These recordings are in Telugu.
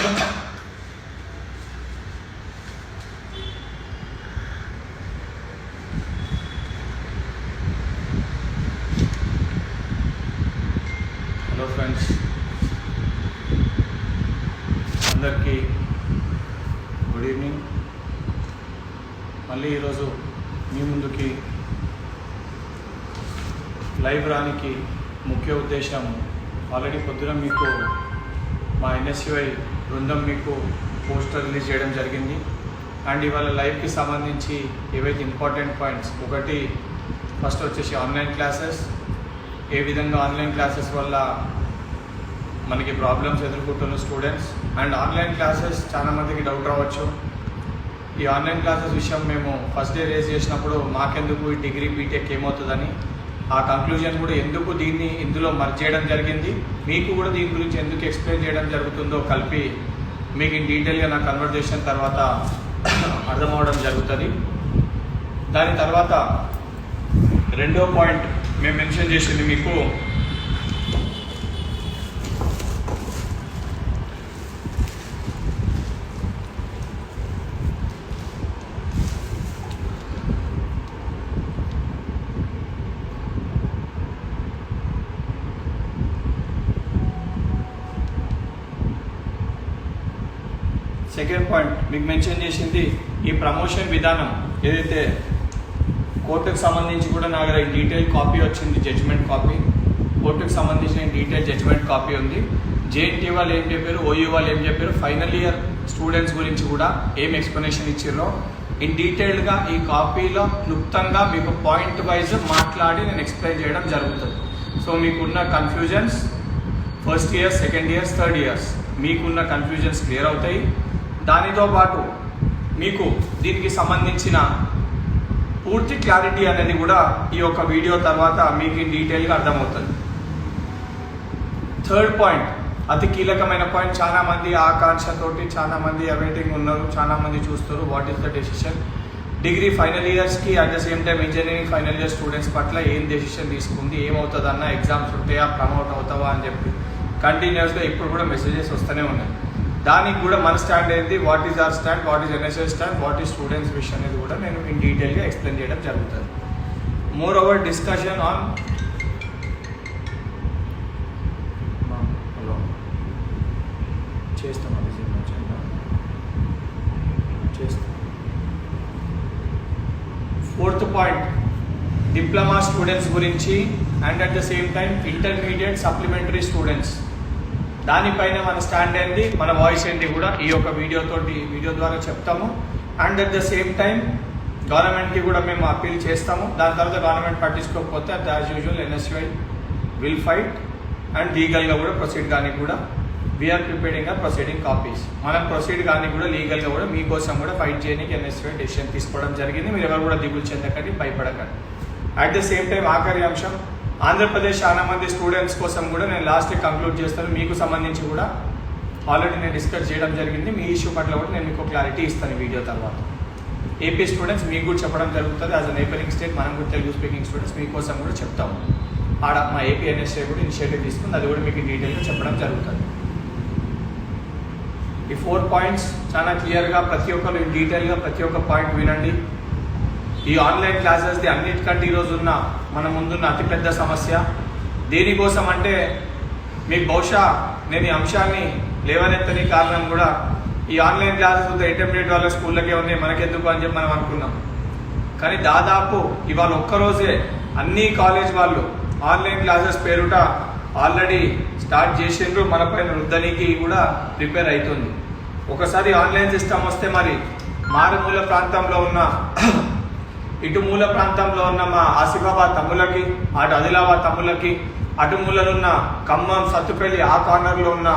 హలో ఫ్రెండ్స్, అందరికీ గుడ్ ఈవినింగ్. మళ్ళీ ఈరోజు మీ ముందుకి లైవ్ రానికి ముఖ్య ఉద్దేశం, ఆల్రెడీ పొద్దున మీకు మా ఎన్ఎస్యుఐ బృందం మీకు పోస్టర్ రిలీజ్ చేయడం జరిగింది. అండ్ ఇవాళ లైవ్కి సంబంధించి ఏవైతే ఇంపార్టెంట్ పాయింట్స్, ఒకటి ఫస్ట్ వచ్చేసి ఆన్లైన్ క్లాసెస్, ఏ విధంగా ఆన్లైన్ క్లాసెస్ వల్ల మనకి ప్రాబ్లమ్స్ ఎదుర్కొంటున్న స్టూడెంట్స్. అండ్ ఆన్లైన్ క్లాసెస్ చాలామందికి డౌట్ రావచ్చు. ఈ ఆన్లైన్ క్లాసెస్ విషయం మేము ఫస్ట్ డే రేజ్ చేసినప్పుడు మాకెందుకు ఈ డిగ్రీ బీటెక్ ఏమవుతుందని, ఆ కంక్లూజన్ కూడా ఎందుకు దీన్ని ఇందులో మర్జ్ చేయడం జరిగింది, మీకు కూడా దీని గురించి ఎందుకు ఎక్స్ప్లెయిన్ చేయడం జరుగుతుందో కలిపి మీకు ఇన్ డీటెయిల్గా నా కన్వర్జేషన్ తర్వాత అర్థమవడం జరుగుతుంది. దాని తర్వాత రెండో పాయింట్ మేము మెన్షన్ చేసింది మీకు సెకండ్ పాయింట్ మీకు మెన్షన్ చేసింది ఈ ప్రమోషన్ విధానం ఏదైతే కోర్టుకు సంబంధించి కూడా నా దగ్గర డీటెయిల్ కాపీ వచ్చింది, జడ్జిమెంట్ కాపీ. కోర్టుకు సంబంధించిన డీటెయిల్ జడ్జిమెంట్ కాపీ ఉంది. జేఎన్టీ వాళ్ళు ఏం చెప్పారు, ఓయూ వాళ్ళు ఏం చెప్పారు, ఫైనల్ ఇయర్ స్టూడెంట్స్ గురించి కూడా ఏం ఎక్స్ప్లెనేషన్ ఇచ్చారో ఇన్ డీటెయిల్గా ఈ కాపీలో క్లుప్తంగా మీకు పాయింట్ వైజ్ మాట్లాడి నేను ఎక్స్ప్లెయిన్ చేయడం జరుగుతుంది. సో మీకున్న confusions first year, second years, third years మీకున్న కన్ఫ్యూజన్స్ క్లియర్ అవుతాయి. దానితో పాటు మీకు దీనికి సంబంధించిన పూర్తి క్లారిటీ అనేది కూడా ఈ యొక్క వీడియో తర్వాత మీకు డీటెయిల్గా అర్థమవుతుంది. థర్డ్ పాయింట్ అతి కీలకమైన పాయింట్, చాలామంది ఆకాంక్షతోటి చాలామంది అవైటింగ్ ఉన్నారు, చాలామంది చూస్తారు what is the decision degree final ఇయర్స్కి at the same time engineering final year students పట్ల ఏం డెసిషన్ తీసుకుంది, ఏమవుతుంది అన్న, ఎగ్జామ్స్ ఉంటాయా, ప్రమోట్ అవుతావా అని చెప్పి కంటిన్యూస్గా ఇప్పుడు కూడా మెసేజెస్ వస్తూనే ఉన్నాయి. దానికి కూడా మన స్టాండ్ ఏంటి, what is our stand, what is NSS stand, what is students wish అనేది కూడా నేను ఇన్ డీటెయిల్గా ఎక్స్ప్లెయిన్ చేయడం జరుగుతుంది. Moreover discussion on fourth point diploma students గురించి and at the same time intermediate supplementary students, దానిపైన మన స్టాండ్ ఏంటి, మన వాయిస్ ఏంటి కూడా ఈ యొక్క వీడియో ద్వారా చెప్తాము. And at the same time గవర్నమెంట్కి కూడా మేము అప్పీల్ చేస్తాము. దాని తర్వాత గవర్నమెంట్ పట్టించుకోకపోతే as usual NSUI will fight and లీగల్గా కూడా ప్రొసీడ్ కానీ కూడా వీఆర్ ప్రిపేరింగ్ ప్రొసీడింగ్ కాపీస్. మనం ప్రొసీడ్ కానీ కూడా లీగల్గా కూడా మీకోసం కూడా ఫైట్ చేయడానికి ఎన్ఎస్యుఐ డెసిషన్ తీసుకోవడం జరిగింది. మీరు ఎవరు కూడా దిగులు చెందకండి, భయపడకండి. అట్ ద సేమ్ టైం ఆఖరి అంశం, ఆంధ్రప్రదేశ్ చాలా మంది స్టూడెంట్స్ కోసం కూడా నేను లాస్ట్కి కంక్లూడ్ చేస్తాను. మీకు సంబంధించి కూడా ఆల్రెడీ నేను డిస్కస్ చేయడం జరిగింది. మీ ఇష్యూ పట్ల కూడా నేను మీకు క్లారిటీ ఇస్తాను వీడియో తర్వాత. ఏపీ స్టూడెంట్స్ మీకు కూడా చెప్పడం జరుగుతుంది. యాజ్ అ నైబరింగ్ స్టేట్ మనం కూడా తెలుగు స్పీకింగ్ స్టూడెంట్స్ మీకోసం కూడా చెప్తాము. ఆడ మా ఏపీ ఎన్ఎస్ఏ కూడా ఇనిషియేటివ్ తీసుకుంది, అది కూడా మీకు డీటెయిల్గా చెప్పడం జరుగుతుంది. ఈ 4 పాయింట్స్ చాలా క్లియర్గా ప్రతి ఒక్కరు డీటెయిల్గా ప్రతి ఒక్క పాయింట్ వినండి. ఈ ఆన్లైన్ క్లాసెస్ది అన్నిటికంటే ఈరోజు ఉన్న మన ముందున్న అతిపెద్ద సమస్య. దేనికోసం అంటే మీకు బహుశా నేను ఈ అంశాన్ని లేవనెత్తని కారణం కూడా ఈ ఆన్లైన్ క్లాసెస్ ఇంటర్మీడియట్ వాళ్ళ స్కూళ్ళకే ఉన్నాయి, మనకెందుకు అని చెప్పి మనం అనుకున్నాం. కానీ దాదాపు ఇవాళ ఒక్కరోజే అన్ని కాలేజ్ వాళ్ళు ఆన్లైన్ క్లాసెస్ పేరుట ఆల్రెడీ స్టార్ట్ చేసిండ్రు. మనపైన రుద్దనికి కూడా ప్రిపేర్ అవుతుంది. ఒకసారి ఆన్లైన్ సిస్టమ్ వస్తే మరి మారుమూల ప్రాంతంలో ఉన్న ఇటు మూల ప్రాంతంలో ఉన్న మా ఆసిఫాబాద్ తమ్ములకి, అటు ఆదిలాబాద్ తమ్ములకి, అటు మూలలున్న ఖమ్మం, సత్తుపల్లి ఆ కార్నర్లో ఉన్న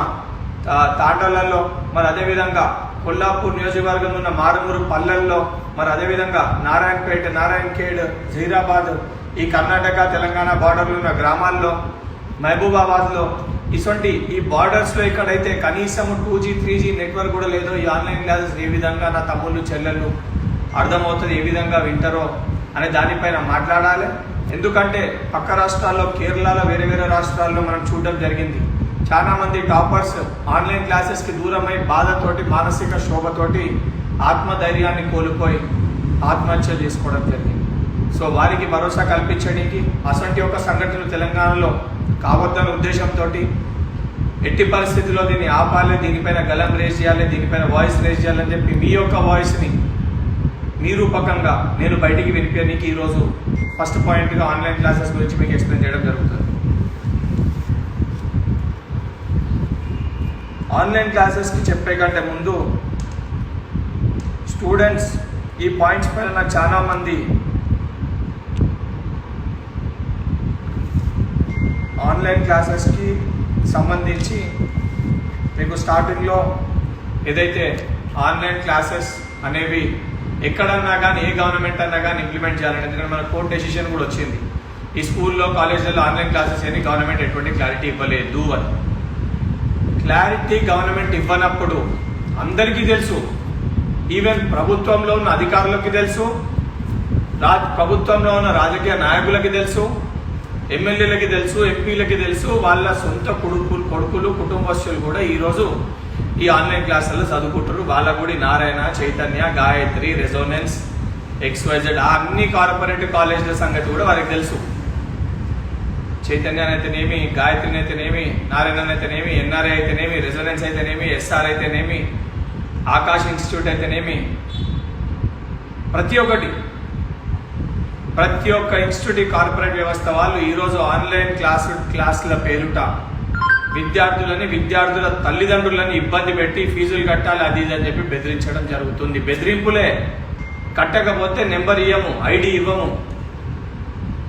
తాండలలో, మరి అదేవిధంగా కొల్లాపూర్ నియోజకవర్గంలో ఉన్న మారుమూరు పల్లెల్లో, మరి అదేవిధంగా నారాయణపేట, నారాయణఖేడ్, జహీరాబాద్, ఈ కర్ణాటక తెలంగాణ బార్డర్లో ఉన్న గ్రామాల్లో, మహబూబాబాద్లో, ఇటువంటి ఈ బార్డర్స్లో ఎక్కడైతే కనీసం 2G 3G నెట్వర్క్ కూడా లేదో ఈ ఆన్లైన్ క్లాసెస్ ఏ విధంగా నా తమ్ముళ్ళు చెల్లెళ్ళు అర్థమవుతుంది, ఏ విధంగా వింటారో అనే దానిపైన మాట్లాడాలి. ఎందుకంటే పక్క రాష్ట్రాల్లో, కేరళలో, వేరే వేరే రాష్ట్రాల్లో మనం చూడడం జరిగింది. చాలామంది టాపర్స్ ఆన్లైన్ క్లాసెస్కి దూరమై బాధతోటి మానసిక శోభతోటి ఆత్మధైర్యాన్ని కోల్పోయి ఆత్మహత్య చేసుకోవడం జరిగింది. సో వారికి భరోసా కల్పించడానికి అసంటి ఒక సంఘటనలు తెలంగాణలో కావద్దన్న ఉద్దేశంతో ఎట్టి పరిస్థితుల్లో దీన్ని ఆపాలి, దీనిపైన గలం రేజ్ చేయాలి, దీనిపైన వాయిస్ రేజ్ చేయాలని చెప్పి మీ యొక్క వాయిస్ని మీ రూపకంగా నేను బయటికి వినిపించడానికి ఈరోజు ఫస్ట్ పాయింట్గా ఆన్లైన్ క్లాసెస్ గురించి మీకు ఎక్స్ప్లెయిన్ చేయడం జరుగుతుంది. ఆన్లైన్ క్లాసెస్కి చెప్పే కంటే ముందు స్టూడెంట్స్ ఈ పాయింట్స్ పైన నాకు చాలామంది ఆన్లైన్ క్లాసెస్కి సంబంధించి మీకు స్టార్టింగ్లో ఏదైతే ఆన్లైన్ క్లాసెస్ అనేవి ఎక్కడన్నా కానీ ఏ గవర్నమెంట్ అన్నా కానీ ఇంప్లిమెంట్ చేయాలని, ఎందుకంటే మన కోర్టు డెసిషన్ కూడా వచ్చింది ఈ స్కూల్లో కాలేజీల్లో ఆన్లైన్ క్లాసెస్ అని గవర్నమెంట్ ఎటువంటి క్లారిటీ ఇవ్వలేదు అని. క్లారిటీ గవర్నమెంట్ ఇవ్వనప్పుడు అందరికీ తెలుసు, ఈవెన్ ప్రభుత్వంలో ఉన్న అధికారులకి తెలుసు, ప్రభుత్వంలో ఉన్న రాజకీయ నాయకులకి తెలుసు, ఎమ్మెల్యేలకి తెలుసు, ఎంపీలకి తెలుసు, వాళ్ళ సొంత కొడుకులు కుటుంబస్తులు కూడా ఈరోజు ఈ ఆన్లైన్ క్లాసుల్లో చదువుకుంటారు. వాళ్ళ కూడా నారాయణ, చైతన్య, గాయత్రి, రెజోనెన్స్, XYZ అన్ని కార్పొరేట్ కాలేజీల సంగతి కూడా వారికి తెలుసు. చైతన్య అయితేనేమి, గాయత్రిని అయితేనేమి, నారాయణ అయితేనేమి, NRI అయితేనేమి, రెజోనెన్స్ అయితేనేమి, SR అయితేనేమి, ఆకాష్ ఇన్స్టిట్యూట్ అయితేనేమి, ప్రతి ఒక్క ఇన్స్టిట్యూట్ కార్పొరేట్ వ్యవస్థ వాళ్ళు ఈరోజు ఆన్లైన్ క్లాసుల పేరుట విద్యార్థుల తల్లిదండ్రులని ఇబ్బంది పెట్టి ఫీజులు కట్టాలి అది ఇది అని చెప్పి బెదిరించడం జరుగుతుంది. బెదిరింపులే, కట్టకపోతే నెంబర్ ఇవ్వము, ఐడి ఇవ్వము.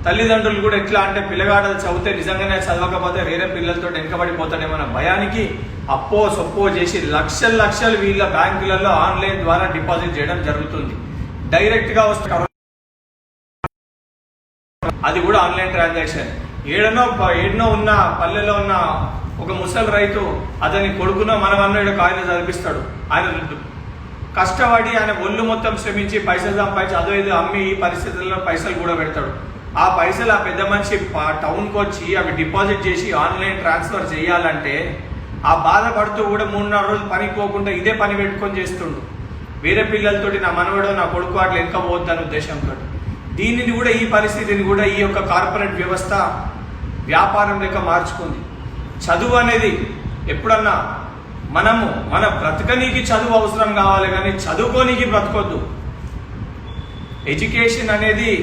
తల్లిదండ్రులు కూడా ఎట్లా అంటే పిల్లగాడు చదివితే నిజంగానే చదవకపోతే వేరే పిల్లలతో వెనకబడిపోతాడేమన్న భయానికి అప్పో సొప్పో చేసి లక్షలు వీళ్ళ బ్యాంకులలో ఆన్లైన్ ద్వారా డిపాజిట్ చేయడం జరుగుతుంది. డైరెక్ట్గా వస్తారు, అది కూడా ఆన్లైన్ ట్రాన్సాక్షన్. ఏడనో ఉన్న పల్లెలో ఉన్న ఒక ముసలి రైతు అతని కొడుకునో మనమన్నో కాయలు చదివిస్తాడు. ఆయన కష్టపడి ఆయన ఒళ్ళు మొత్తం శ్రమించి పైసలు సంపాదించి అదో ఏదో అమ్మి ఈ పరిస్థితుల్లో పైసలు కూడా పెడతాడు. ఆ పైసలు ఆ పెద్ద మనిషి టౌన్కి వచ్చి అవి డిపాజిట్ చేసి ఆన్లైన్ ట్రాన్స్ఫర్ చేయాలంటే ఆ బాధపడుతూ కూడా 3-4 రోజులు పనికి పోకుండా ఇదే పని పెట్టుకొని చేస్తుండు. వేరే పిల్లలతోటి నా మనవడో నా కొడుకు అట్లా వెనకపోవద్దనే ఉద్దేశంతో దీనిని కూడా ఈ పరిస్థితిని కూడా ఈ యొక్క కార్పొరేట్ వ్యవస్థ వ్యాపారం లెక్క మార్చుకుంది. చదువు అనేది ఎప్పుడన్నా మన బ్రతకనీకి చదువు అవసరం కావాలి కానీ చదువుకోనీకి బ్రతకొద్దు. ఎడ్యుకేషన్ అనేది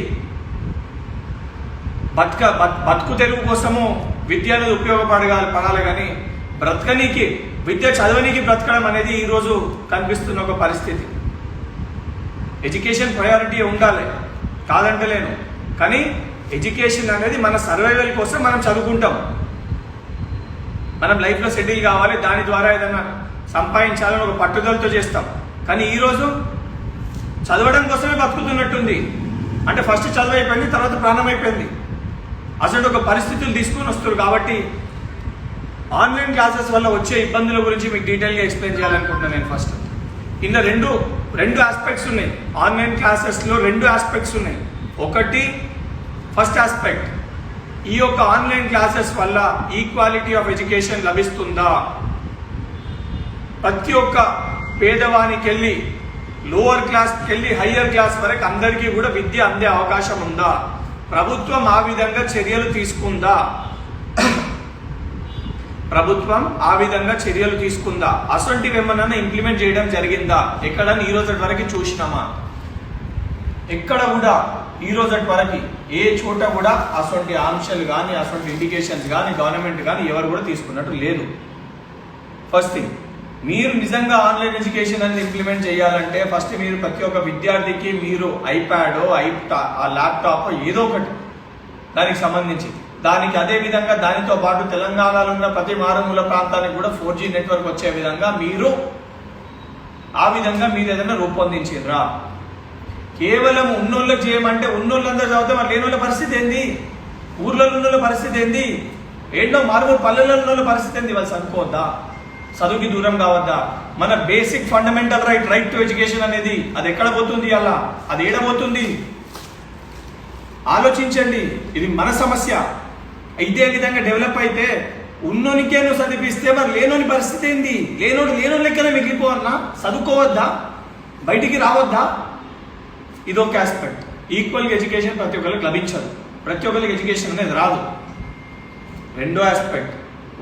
బతుకు తెరువు కోసము విద్య అనేది ఉపయోగపడాలి కానీ బ్రతకనీకి విద్య చదవనీకి బ్రతకడం అనేది ఈరోజు కనిపిస్తున్న ఒక పరిస్థితి. ఎడ్యుకేషన్ ప్రయారిటీ ఉండాలి కాదంటలేను, కానీ ఎడ్యుకేషన్ అనేది మన సర్వైవల్ కోసం మనం చదువుకుంటాం, మనం లైఫ్లో సెటిల్ కావాలి, దాని ద్వారా ఏదైనా సంపాదించాలని ఒక పట్టుదలతో చేస్తాం. కానీ ఈరోజు చదవడం కోసమే బతుకుతున్నట్టుంది. అంటే ఫస్ట్ చదువు అయిపోయింది, తర్వాత ప్రాణం అయిపోయింది. అసలు ఒక పరిస్థితులు తీసుకుని వస్తారు. కాబట్టి ఆన్లైన్ క్లాసెస్ వల్ల వచ్చే ఇబ్బందుల గురించి మీకు డీటెయిల్గా ఎక్స్ప్లెయిన్ చేయాలనుకుంటున్నాను. నేను ఫస్ట్ ఇందులో రెండు ఆస్పెక్ట్స్ ఉన్నాయి. ఆన్లైన్ క్లాసెస్లో 2 ఆస్పెక్ట్స్ ఉన్నాయి. ఒకటి ఫస్ట్ ఆస్పెక్ట్, ఈ యొక్క ఆన్లైన్ క్లాసెస్ వల్ల ఈక్వాలిటీ ఆఫ్ ఎడ్యుకేషన్ లభిస్తుందా? ప్రతి ఒక్క పేదవానికి వెళ్ళి లోవర్ క్లాస్కి వెళ్ళి హయ్యర్ క్లాస్ వరకు అందరికీ కూడా విద్య అందే అవకాశం ఉందా? ప్రభుత్వం ఆ విధంగా చర్యలు తీసుకుందా? అసొంటివి ఏమన్నా ఇంప్లిమెంట్ చేయడం జరిగిందా? ఎక్కడన్నా ఈ రోజు వరకు చూసినామా? ఎక్కడ కూడా ఈ రోజు వరకు ఏ చోట కూడా అసొంటి ఆంక్షలు కానీ అసొంటి ఇండికేషన్స్ కానీ గవర్నమెంట్ కానీ ఎవరు కూడా తీసుకున్నట్టు లేదు. ఫస్ట్ థింగ్, మీరు నిజంగా ఆన్లైన్ ఎడ్యుకేషన్ అనేది ఇంప్లిమెంట్ చేయాలంటే ఫస్ట్ మీరు ప్రతి ఒక్క విద్యార్థికి మీరు ఐప్యాడో ల్యాప్టాప్ ఏదో ఒకటి దానికి సంబంధించి దానికి అదే విధంగా దానితో పాటు తెలంగాణలో ఉన్న ప్రతి మారుమూల ప్రాంతానికి కూడా 4G నెట్వర్క్ వచ్చే విధంగా మీరు ఏదైనా రూపొందించారా? కేవలం ఉన్నోళ్ళకి చేయమంటే ఉన్నోళ్ళందరూ చదివితే మరి లేని వాళ్ళ పరిస్థితి ఏంది? ఊర్లో ఉన్న పరిస్థితి ఏంది? ఏంటో మారుమూల పల్లెల్లో ఉన్న పరిస్థితి ఏంది? వాళ్ళు చదువుకోవద్దా? చదువుకి దూరం కావద్దా? మన basic fundamental right to education అనేది అది ఎక్కడ పోతుంది? అలా అది ఏడబోతుంది? ఆలోచించండి. ఇది మన సమస్య. ఇదే విధంగా డెవలప్ అయితే ఉన్నోనికే నువ్వు చదివిస్తే మరి లేనోని పరిస్థితి ఏంది? లేనోడు లెక్కనే మిగిలిపోవన్నా? చదువుకోవద్దా? బయటికి రావద్దా? ఇదొక ఆస్పెక్ట్. ఈక్వల్ ఎడ్యుకేషన్ ప్రతి ఒక్కరికి లభించదు, ప్రతి ఒక్కరికి ఎడ్యుకేషన్ అనేది రాదు. రెండో ఆస్పెక్ట్,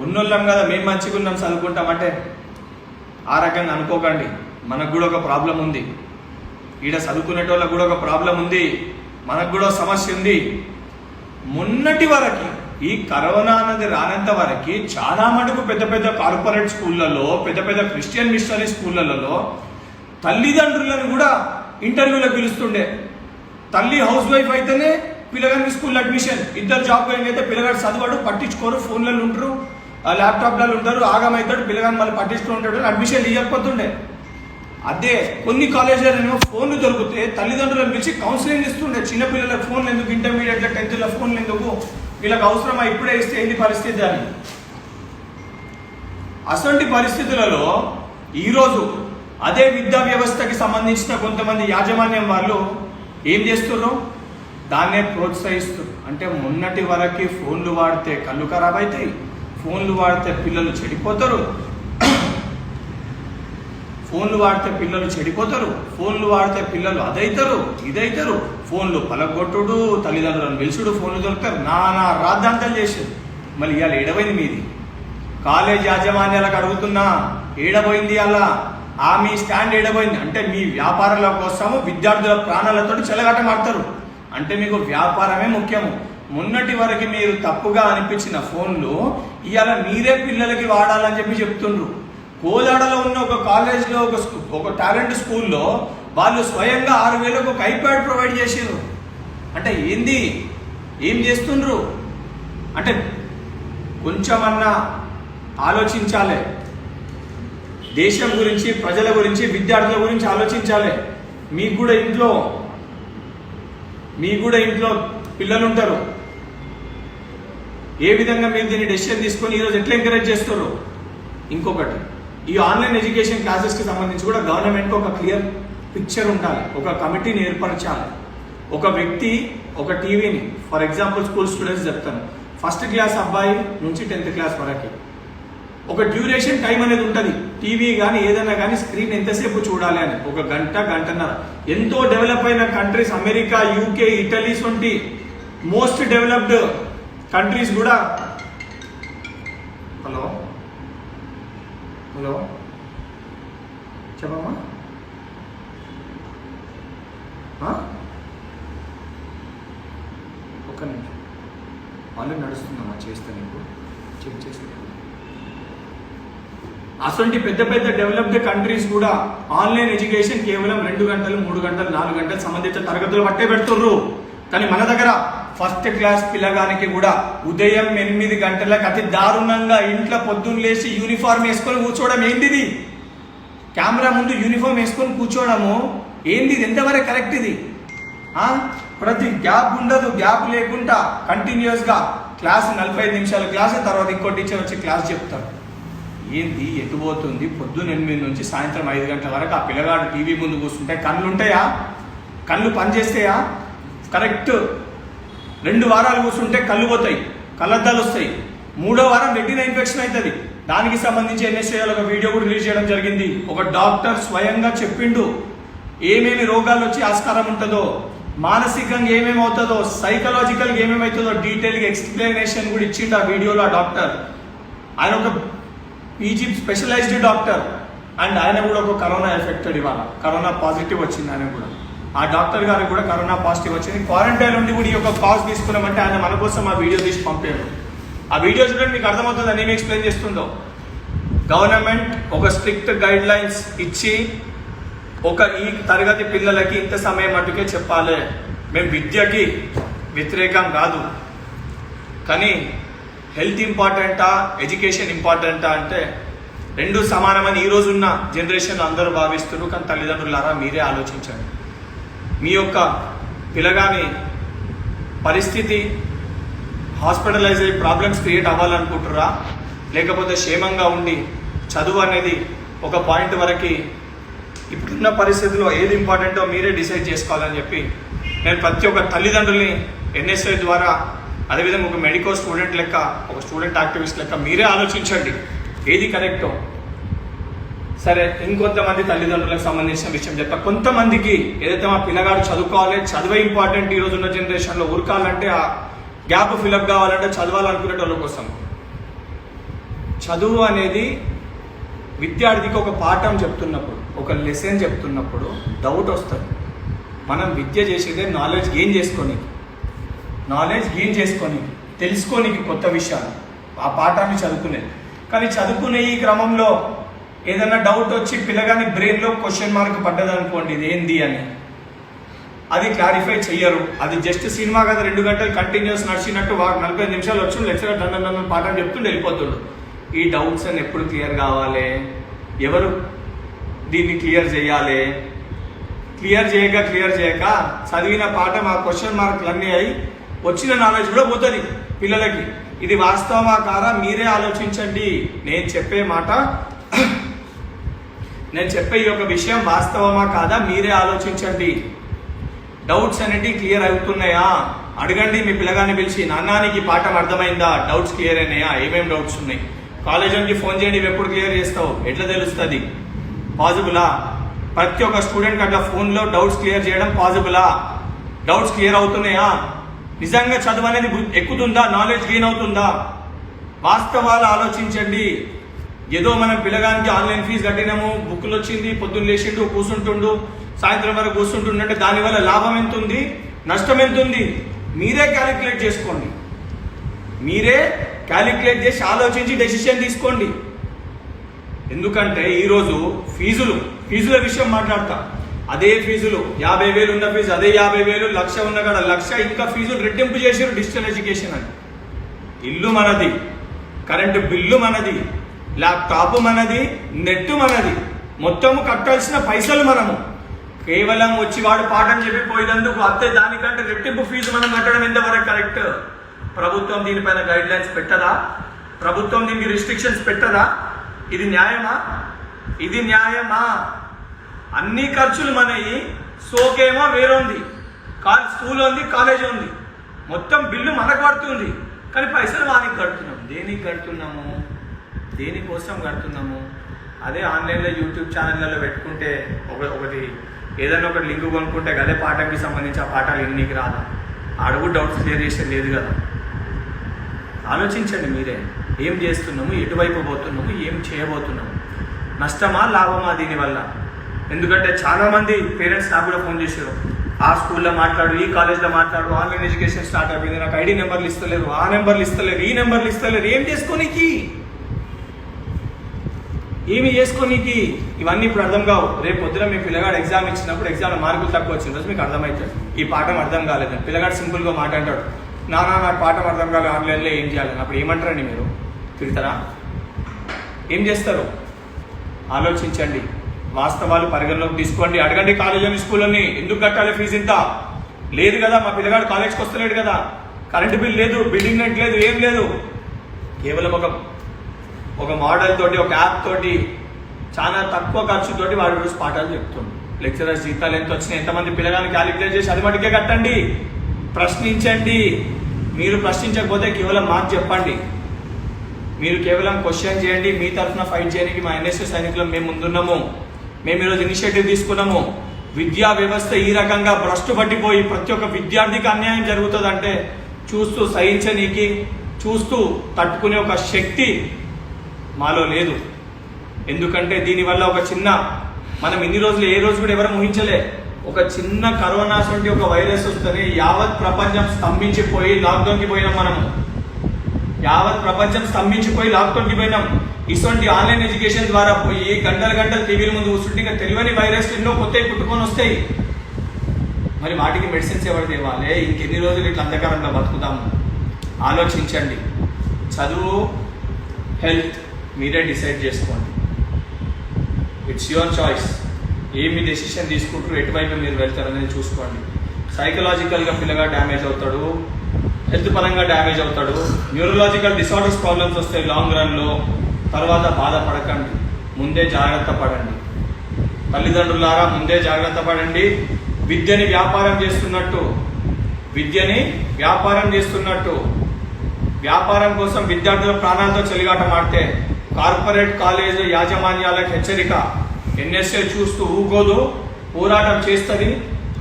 ఉన్నోళ్ళం కదా మేము మంచిగా ఉన్నాం చదువుకుంటామంటే ఆ రకంగా అనుకోకండి. మనకు కూడా ఒక ప్రాబ్లం ఉంది, ఈడ చదువుకునేటోళ్ళకు కూడా ఒక ప్రాబ్లం ఉంది, మనకు కూడా సమస్య ఉంది. మొన్నటి వరకు ఈ కరోనా అనేది రానంత వరకు చాలా మటుకు పెద్ద పెద్ద కార్పొరేట్ స్కూళ్ళలో, పెద్ద పెద్ద క్రిస్టియన్ మిషనరీ స్కూళ్ళలో తల్లిదండ్రులను కూడా ఇంటర్వ్యూలకు పిలుస్తుండే. తల్లి హౌస్ వైఫ్ అయితేనే పిల్లగానికి స్కూల్ అడ్మిషన్, ఇద్దరు జాబ్ గోయింగ్ అయితే పిల్లగాడు చదవాడు, పట్టించుకోరు, ఫోన్లలో ఉంటారు, ల్యాప్టాప్లలో ఉంటారు, ఆగమవుతాడు, పిల్లగాని మళ్ళీ పట్టించుకుంటాడు, అడ్మిషన్ ఇవ్వకపోతుండే. అదే కొన్ని కాలేజీలో ఫోన్లు దొరికితే తల్లిదండ్రులను పిలిచి కౌన్సిలింగ్ ఇస్తుండే. చిన్నపిల్లలకు ఫోన్లు ఎందుకు, ఇంటర్మీడియట్లో 10th ఫోన్లు ఎందుకు, వీళ్ళకి అవసరమా, ఇప్పుడే ఇస్తే ఏంటి పరిస్థితి అని. అటువంటి పరిస్థితులలో ఈరోజు అదే విద్యా వ్యవస్థకి సంబంధించిన కొంతమంది యాజమాన్యం వాళ్ళు ఏం చేస్తున్నారు? దాన్నే ప్రోత్సహిస్తారు. అంటే మొన్నటి వరకు ఫోన్లు వాడితే కళ్ళు ఖరాబ్ అవుతాయి, ఫోన్లు వాడితే పిల్లలు చెడిపోతారు, ఫోన్లు వాడితే పిల్లలు అదైతారు ఇదైతారు, ఫోన్లు పలగొట్టుడు, తల్లిదండ్రులను పిలుచుడు, ఫోన్లు దొరుకుతారు, నానా రాద్ధాంతాలు చేసారు. మళ్ళీ ఇవాళ ఏడవైంది మీది? కాలేజ్ యాజమాన్యాలకు అడుగుతున్నా, ఏడబోయింది అలా మీ స్టాండ్ ఏడబోయింది? అంటే మీ వ్యాపారాల కోసము విద్యార్థుల ప్రాణాలతో చెలగాటమాడతారు. అంటే మీకు వ్యాపారమే ముఖ్యము. మొన్నటి వరకు మీరు తప్పుగా అనిపించిన ఫోన్లు ఇవాళ మీరే పిల్లలకి వాడాలని చెప్పి చెప్తుండ్రు. కోదాడలో ఉన్న ఒక కాలేజ్లో ఒక టాలెంట్ స్కూల్లో వాళ్ళు స్వయంగా 6,000 ఒక ఐప్యాడ్ ప్రొవైడ్ చేసారు. అంటే ఏంది, ఏం చేస్తుండ్రు? అంటే కొంచెమన్నా ఆలోచించాలి. దేశం గురించి, ప్రజల గురించి, విద్యార్థుల గురించి ఆలోచించాలి. మీకు కూడా ఇంట్లో పిల్లలు ఉంటారు. ఏ విధంగా మీరు దీన్ని డెసిషన్ తీసుకొని ఈరోజు ఎట్లా ఎంకరేజ్ చేస్తారు? ఇంకొకటి, ఈ ఆన్లైన్ ఎడ్యుకేషన్ క్లాసెస్కి సంబంధించి కూడా గవర్నమెంట్కి ఒక క్లియర్ పిక్చర్ ఉండాలి, ఒక కమిటీని ఏర్పరచాలి. ఒక వ్యక్తి ఒక టీవీని, ఫర్ ఎగ్జాంపుల్ స్కూల్ స్టూడెంట్స్ చెప్తాను, 1st క్లాస్ అబ్బాయి నుంచి 10th క్లాస్ వరకు ఒక డ్యూరేషన్ టైం అనేది ఉంటుంది. టీవీ కానీ ఏదైనా కానీ స్క్రీన్ ఎంతసేపు చూడాలి అని, 1 గంట, గంటన్నర. ఎంతో డెవలప్ అయిన కంట్రీస్, అమెరికా, యూకే, ఇటలీ వంటి మోస్ట్ డెవలప్డ్ కంట్రీస్ కూడా హలో చెప్పమ్మా, ఒక్క నిమిషం, ఆన్లైన్ నడుస్తుందమ్మా, చేస్తా నీకు చెక్ చేసి. అటువంటి పెద్ద పెద్ద డెవలప్డ్ కంట్రీస్ కూడా ఆన్లైన్ ఎడ్యుకేషన్ కేవలం 2 గంటలు, 3 గంటలు, 4 గంటలు సంబంధిత తరగతులు పట్టే పెడుతుర్రు. కానీ మన దగ్గర 1st క్లాస్ పిల్లగానికి కూడా ఉదయం 8 గంటలకు అతి దారుణంగా ఇంట్లో పొద్దున్న లేచి యూనిఫామ్ వేసుకొని కూర్చోవడం ఏంటిది? కెమెరా ముందు యూనిఫామ్ వేసుకొని కూర్చోవడము ఏంది? ఎంతవరకు కరెక్ట్ ఇది? ప్రతి గ్యాప్ ఉండదు, గ్యాప్ లేకుండా కంటిన్యూస్గా క్లాస్ 45 నిమిషాల క్లాస్, తర్వాత ఇంకో టీచర్ వచ్చి క్లాస్ చెప్తారు. ఏంది, ఎటుపోతుంది? పొద్దున్న 8 నుంచి సాయంత్రం 5 గంటల వరకు ఆ పిల్లగాడు టీవీ ముందు కూర్చుంటే కళ్ళు ఉంటాయా? కళ్ళు పనిచేస్తాయా? కరెక్ట్ 2 వారాలు కూర్చుంటే కళ్ళు పోతాయి, కళ్ళద్దాలు వస్తాయి. 3వ వారం రెటీనా ఇన్ఫెక్షన్ అవుతుంది. దానికి సంబంధించి NSAID ఒక వీడియో కూడా రిలీజ్ చేయడం జరిగింది. ఒక డాక్టర్ స్వయంగా చెప్పిండు ఏమేమి రోగాలు వచ్చి ఆస్కారం ఉంటుందో, మానసికంగా ఏమేమి అవుతుందో, సైకలాజికల్గా ఏమేమి అవుతుందో డీటెయిల్గా ఎక్స్ప్లెనేషన్ కూడా ఇచ్చిండు ఆ వీడియోలో ఆ డాక్టర్. ఆయన ఒక PG స్పెషలైజ్డ్ డాక్టర్ అండ్ ఆయన కూడా ఒక కరోనా ఎఫెక్టెడ్, ఇవాళ కరోనా పాజిటివ్ వచ్చింది ఆయన కూడా. ఆ డాక్టర్ గారికి కూడా కరోనా పాజిటివ్ వచ్చింది. క్వారంటైన్ నుండి కూడా ఈ యొక్క కాజ్ తీసుకున్నామంటే ఆయన మన కోసం ఆ వీడియో తీసి పంపారు. ఆ వీడియో చూడండి, మీకు అర్థమవుతుంది అని ఏమి ఎక్స్ప్లెయిన్ చేస్తుందో. గవర్నమెంట్ ఒక స్ట్రిక్ట్ గైడ్ లైన్స్ ఇచ్చి ఈ తరగతి పిల్లలకి ఇంత సమయం మటుకే చెప్పాలి. మేము విద్యకి వ్యతిరేకం కాదు, కానీ హెల్త్ ఇంపార్టెంటా, ఎడ్యుకేషన్ ఇంపార్టెంటా అంటే 2 సమానమని ఈ రోజున్న జనరేషన్లో అందరూ భావిస్తున్నారు. కానీ తల్లిదండ్రులారా మీరే ఆలోచించండి. మీ యొక్క పిల్లగాని పరిస్థితి హాస్పిటలైజ్ అయ్యి ప్రాబ్లమ్స్ క్రియేట్ అవ్వాలనుకుంటురా, లేకపోతే క్షేమంగా ఉండి చదువు అనేది ఒక పాయింట్ వరకు ఇప్పుడున్న పరిస్థితుల్లో ఏది ఇంపార్టెంటో మీరే డిసైడ్ చేసుకోవాలని చెప్పి నేను ప్రతి ఒక్క తల్లిదండ్రుల్ని NSAID ద్వారా అదేవిధంగా ఒక మెడికల్ స్టూడెంట్ లెక్క, ఒక స్టూడెంట్ యాక్టివిస్ట్ లెక్క మీరే ఆలోచించండి ఏది కరెక్టో. సరే, ఇంకొంతమంది తల్లిదండ్రులకు సంబంధించిన విషయం చెప్తా. కొంతమందికి ఏదైతే మా పిల్లగాడు చదువుకోవాలి, చదువే ఇంపార్టెంట్ ఈ రోజున్న జనరేషన్లో, ఉరకాలంటే ఆ గ్యాప్ ఫిలప్ కావాలంటే చదవాలనుకునే వాళ్ళ కోసం. చదువు అనేది విద్యార్థికి ఒక పాఠం చెప్తున్నప్పుడు, ఒక లెసన్ చెప్తున్నప్పుడు డౌట్ వస్తుంది. మనం విద్య చేసేదే నాలెడ్జ్ గెయిన్ చేసుకొని తెలుసుకోనికి కొత్త విషయాలు, ఆ పాఠాన్ని చదువుకునేది. కానీ చదువుకునే ఈ క్రమంలో ఏదైనా డౌట్ వచ్చి పిల్లగాని బ్రెయిన్లో క్వశ్చన్ మార్క్ పడ్డదనుకోండి, ఇది ఏంది అని, అది క్లారిఫై చెయ్యరు. అది జస్ట్ సినిమా కదా, 2 గంటలు కంటిన్యూస్ నడిచినట్టు 45 నిమిషాలు వచ్చి లెక్చరర్ దండ పాఠం చెప్తుండే వెళ్ళిపోతుండు. ఈ డౌట్స్ అని ఎప్పుడు క్లియర్ కావాలి? ఎవరు దీన్ని క్లియర్ చేయాలి? క్లియర్ చేయక చదివిన పాఠం ఆ క్వశ్చన్ మార్కులు అన్నీ అయి వచ్చిన నాలెడ్జ్ కూడా పోతుంది పిల్లలకి. ఇది వాస్తవమా కాదా మీరే ఆలోచించండి. నేను చెప్పే ఈ యొక్క విషయం వాస్తవమా కాదా మీరే ఆలోచించండి. డౌట్స్ అనేవి క్లియర్ అవుతున్నాయా అడగండి. మీ పిల్లగాన్ని పిలిచి, నాన్న నీకు ఈ పాఠం అర్థమైందా, డౌట్స్ క్లియర్ అయినాయా, ఏమేమి డౌట్స్ ఉన్నాయి, కాలేజ్ నుంచి ఫోన్ చేయండి, ఇవి ఎప్పుడు క్లియర్ చేస్తావు, ఎట్లా తెలుస్తుంది, పాసిబులా? ప్రతి ఒక్క స్టూడెంట్ అట్లా ఫోన్లో డౌట్స్ క్లియర్ చేయడం పాసిబులా? డౌట్స్ క్లియర్ అవుతున్నాయా? నిజంగా చదువు అనేది ఎక్కుతుందా, నాలెడ్జ్ గెయిన్ అవుతుందా? వాస్తవాలు ఆలోచించండి. ఏదో మనం పిల్లగానికి ఆన్లైన్ ఫీజు కట్టినాము, బుక్కులు వచ్చింది, పొద్దున్న లేచిండు, కూర్చుంటుండు, సాయంత్రం వరకు కూర్చుంటుండే, దానివల్ల లాభం ఎంత ఉంది, నష్టం ఎంత ఉంది, మీరే క్యాలిక్యులేట్ చేసుకోండి. మీరే క్యాలిక్యులేట్ చేసి ఆలోచించి డెసిషన్ తీసుకోండి. ఎందుకంటే ఈరోజు ఫీజుల విషయం మాట్లాడతా. అదే ఫీజులు 50,000 ఉన్న ఫీజు అదే 50,000, 1,00,000 ఉన్న కాడ 1,00,000 ఇంకా ఫీజులు రెట్టింపు చేసారు డిజిటల్ ఎడ్యుకేషన్ అని. ఇల్లు మనది, కరెంటు బిల్లు మనది, ల్యాప్టాప్ మనది, నెట్ మనది, మొత్తము కట్టాల్సిన పైసలు మనము. కేవలం వచ్చి వాడు పాఠం చెప్పిపోయినందుకు అత్తే దానికంటే రెట్టింపు ఫీజు మనం కట్టడం ఎంతవరకు కరెక్ట్? ప్రభుత్వం దీనిపైన గైడ్ లైన్స్ పెట్టదా? ప్రభుత్వం దీనికి రిస్ట్రిక్షన్స్ పెట్టదా? ఇది న్యాయమా? అన్ని ఖర్చులు మనవి, సోకేమో వేరుంది, స్కూల్ ఉంది, కాలేజ్ ఉంది, మొత్తం బిల్లు మనకు పడుతుంది, కానీ పైసలు వానికి కడుతున్నాం. దేనికి కడుతున్నాము, దేనికోసం కడుతున్నాము? అదే ఆన్లైన్లో యూట్యూబ్ ఛానళ్ళలో పెట్టుకుంటే ఒకటి ఏదైనా ఒకటి లింక్ కొనుక్కుంటే అదే పాఠంకి సంబంధించి ఆ పాఠాలు ఎన్నికి రాదా? అడుగు డౌట్స్ క్లియర్ చేసేది లేదు కదా. ఆలోచించండి మీరే, ఏం చేస్తున్నాము, ఎటువైపు పోతున్నాము, ఏం చేయబోతున్నాము, నష్టమా లాభమా దీనివల్ల? ఎందుకంటే చాలామంది పేరెంట్స్ నాకు కూడా ఫోన్ చేశారు, ఆ స్కూల్లో మాట్లాడు, ఈ కాలేజ్లో మాట్లాడు, ఆన్లైన్ ఎడ్యుకేషన్ స్టార్ట్ అయిపోయింది, నాకు ఐడి నెంబర్లు ఇస్తలేరు, ఆ నెంబర్లు ఇస్తలేరు, ఈ నెంబర్లు ఇస్తలేరు, ఏం చేసుకోనీకి, ఏమి చేసుకోనీకి? ఇవన్నీ ఇప్పుడు అర్థం కావు. రేపు పొద్దున మీ పిల్లగాడు ఎగ్జామ్ ఇచ్చినప్పుడు ఎగ్జామ్లో మార్కులు తక్కువ వచ్చిన రోజు మీకు అర్థమవుతుంది ఈ పాఠం అర్థం కాలేదని. పిల్లగాడు సింపుల్గా మాట్లాడాడు, నాకు పాఠం అర్థం కాలేదు, ఆన్లైన్లో ఏం చేయాలని. అప్పుడు ఏమంటారండి మీరు? తిడతారా? ఏం చేస్తారు? ఆలోచించండి, వాస్తవాలు పరిగణలోకి తీసుకోండి. అడగండి కాలేజీని, స్కూళ్ళని, ఎందుకు కట్టాలి ఫీజు ఇంత? లేదు కదా, మా పిల్లగాడు కాలేజ్కి వస్తలేడు కదా, కరెంటు బిల్ లేదు, బిల్డింగ్ రెంట్ లేదు, ఏం లేదు, కేవలం ఒక మోడల్ తోటి, ఒక యాప్ తోటి, చాలా తక్కువ ఖర్చుతోటి వాడు రోజు పాఠాలు చెప్తుండు. లెక్చరర్స్ జీతాలు ఎంత వచ్చినాయి, ఎంతమంది పిల్లగాని క్యాలిక్యులేట్ చేసి అది మటుకే కట్టండి. ప్రశ్నించండి. మీరు ప్రశ్నించకపోతే కేవలం మాకు చెప్పండి. మీరు కేవలం క్వశ్చన్ చేయండి. మీ తరఫున ఫైట్ చేయడానికి మా ఎన్ఎస్ఎస్ సైనికులు మేము ముందున్నాము. మేము ఈరోజు ఇనిషియేటివ్ తీసుకున్నాము. విద్యా వ్యవస్థ ఈ రకంగా భ్రష్టు పట్టిపోయి ప్రతి ఒక్క విద్యార్థికి అన్యాయం జరుగుతుందంటే చూస్తూ సహించనీకి, చూస్తూ తట్టుకునే ఒక శక్తి మాలో లేదు. ఎందుకంటే దీనివల్ల ఒక చిన్న, మనం ఇన్ని రోజులు ఏ రోజు కూడా ఎవరు ఊహించలే, ఒక చిన్న కరోనా వంటి ఒక వైరస్ వస్తేనే యావత్ ప్రపంచం స్తంభించిపోయి లాక్డౌన్కి పోయినాం. మనము యావత్ ప్రపంచం స్తంభించిపోయి లాక్డౌన్కి పోయినాం. ఇటువంటి ఆన్లైన్ ఎడ్యుకేషన్ ద్వారా పోయి గంటలు టీవీల ముందు కూర్చుంటే ఇంకా తెలియని వైరస్ ఎన్నో కొత్తవి పుట్టుకొని వస్తాయి. మరి వాటికి మెడిసిన్స్ ఎవరు తేవాలి? ఇంకెన్ని రోజులు ఇట్లా అంధకారంలో బతుకుతాము? ఆలోచించండి. చదువు, హెల్త్ మీరే డిసైడ్ చేసుకోండి. It's your choice. ఏమి డెసిషన్ తీసుకుంటారు, ఎటువైపు మీరు వెళ్తారు అనేది చూసుకోండి. సైకలాజికల్గా పిల్లగా డ్యామేజ్ అవుతాడు, హెల్త్ పరంగా డ్యామేజ్ అవుతాడు, న్యూరలాజికల్ డిసార్డర్స్ ప్రాబ్లమ్స్ వస్తాయి లాంగ్ రన్లో. తర్వాత బాధపడకండి, ముందే జాగ్రత్త పడండి. తల్లిదండ్రులారా ముందే జాగ్రత్త పడండి. విద్యని వ్యాపారం చేస్తున్నట్టు, విద్యని వ్యాపారం చేస్తున్నట్టు. వ్యాపారం కోసం విద్యార్థుల ప్రాణాలతో చెలిగాటమాడితే కార్పొరేట్ కాలేజ్ యాజమాన్యాలకు హెచ్చరిక. ఎన్ఎస్ఏ చూస్తూ ఊగోదు, పోరాటం చేస్తుంది.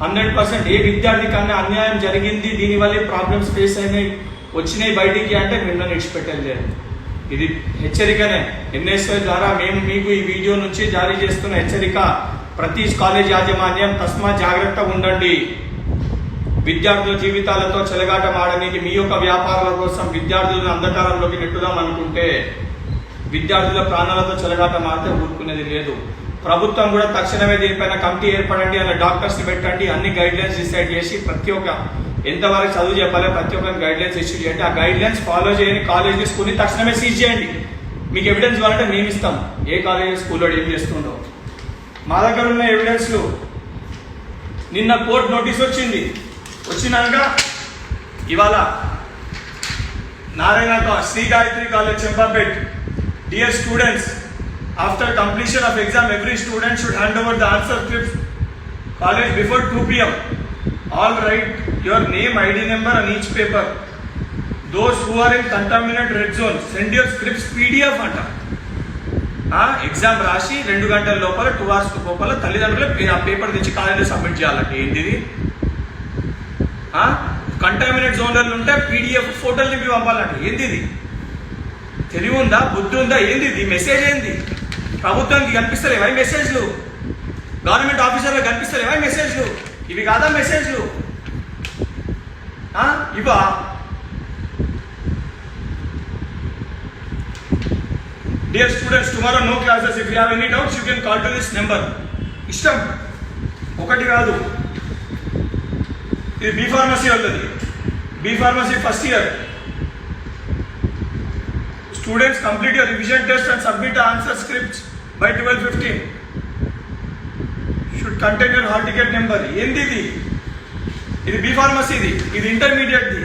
100% ఏ విద్యార్థి కన్నా అన్యాయం జరిగింది, దీనివల్ల ప్రాబ్లమ్స్ ఫేస్ అయినాయి, వచ్చినాయి బయటికి అంటే మిమ్మల్ని విడిచిపెట్టేది లేదు. ఇది హెచ్చరికనే. ఎన్ఎస్ఏ ద్వారా మేము మీకు ఈ వీడియో నుంచి జారీ చేస్తున్న హెచ్చరిక. ప్రతి కాలేజ్ యాజమాన్యం తస్మాత్ జాగ్రత్తగా ఉండండి. విద్యార్థుల జీవితాలతో చెలగాటం ఆడడానికి మీ యొక్క వ్యాపారాల కోసం విద్యార్థులను అంధకారంలోకి నెట్టుదాం అనుకుంటే విద్యార్థుల ప్రాణాలతో చెలగాటం ఆడితే ఊరుకునేది లేదు. ప్రభుత్వం కూడా తక్షణమే దీనిపైన కమిటీ ఏర్పడండి, అలా డాక్టర్స్ పెట్టండి, అన్ని గైడ్ లైన్స్ డిసైడ్ చేసి ప్రతి ఒక్క ఎంతవరకు చదువు చెప్పాలి ప్రతి ఒక్క గైడ్ లైన్స్ ఇష్యూ చేయండి. ఆ గైడ్ లైన్స్ ఫాలో చేయని కాలేజెస్ స్కూల్ని తక్షణమే సీజ్ చేయండి. మీకు ఎవిడెన్స్ కావాలంటే మేము ఇస్తాం ఏ కాలేజ్ స్కూల్లో ఏం చేస్తుండో. మా దగ్గర ఉన్న ఎవిడెన్స్లు నిన్న కోర్టు నోటీస్ వచ్చినాక ఇవాళ Narayana Sri Gayatri college Champapet. Dear students, after completion of exam every student should hand over the answer scripts college before 2 p.m. all write your name, id number on each paper. Those who are in contaminant red zone send your scripts pdf anta. Exam రాసి 2 గంటల లోపల 2 hours లోపల తల్లిదండ్రులు ఆ పేపర్ తెచ్చి కాలేజీలో సబ్మిట్ చేయాలంటే ఏంటిది? కంటామినేట్ జోన్లలో ఉంటే పీడిఎఫ్ ఫోటోలు నింపి పంపాలంటే ఏంది? తెలివి ఉందా, బుద్ధి ఉందా? ఏంది ఈ మెసేజ్? ఏంది ప్రభుత్వానికి కనిపిస్తలేవా ఈ మెసేజ్లు? గవర్నమెంట్ ఆఫీసర్లకు కనిపిస్తలేవా ఈ మెసేజ్లు? ఇవి కాదా మెసేజ్లు? ఇవా? Dear students, tomorrow no classes. If you have any doubts, you can call to this number. ఇష్టం ఒకటి కాదు. ఇది బి ఫార్మసీ వాళ్ళది. B pharmacy first year. Students, complete your revision test and submit the answer scripts by 12:15. Should contain your hall ticket number. ఏంది ఇది? ఇది బి ఫార్మసీది, ఇది ఇంటర్మీడియట్ది.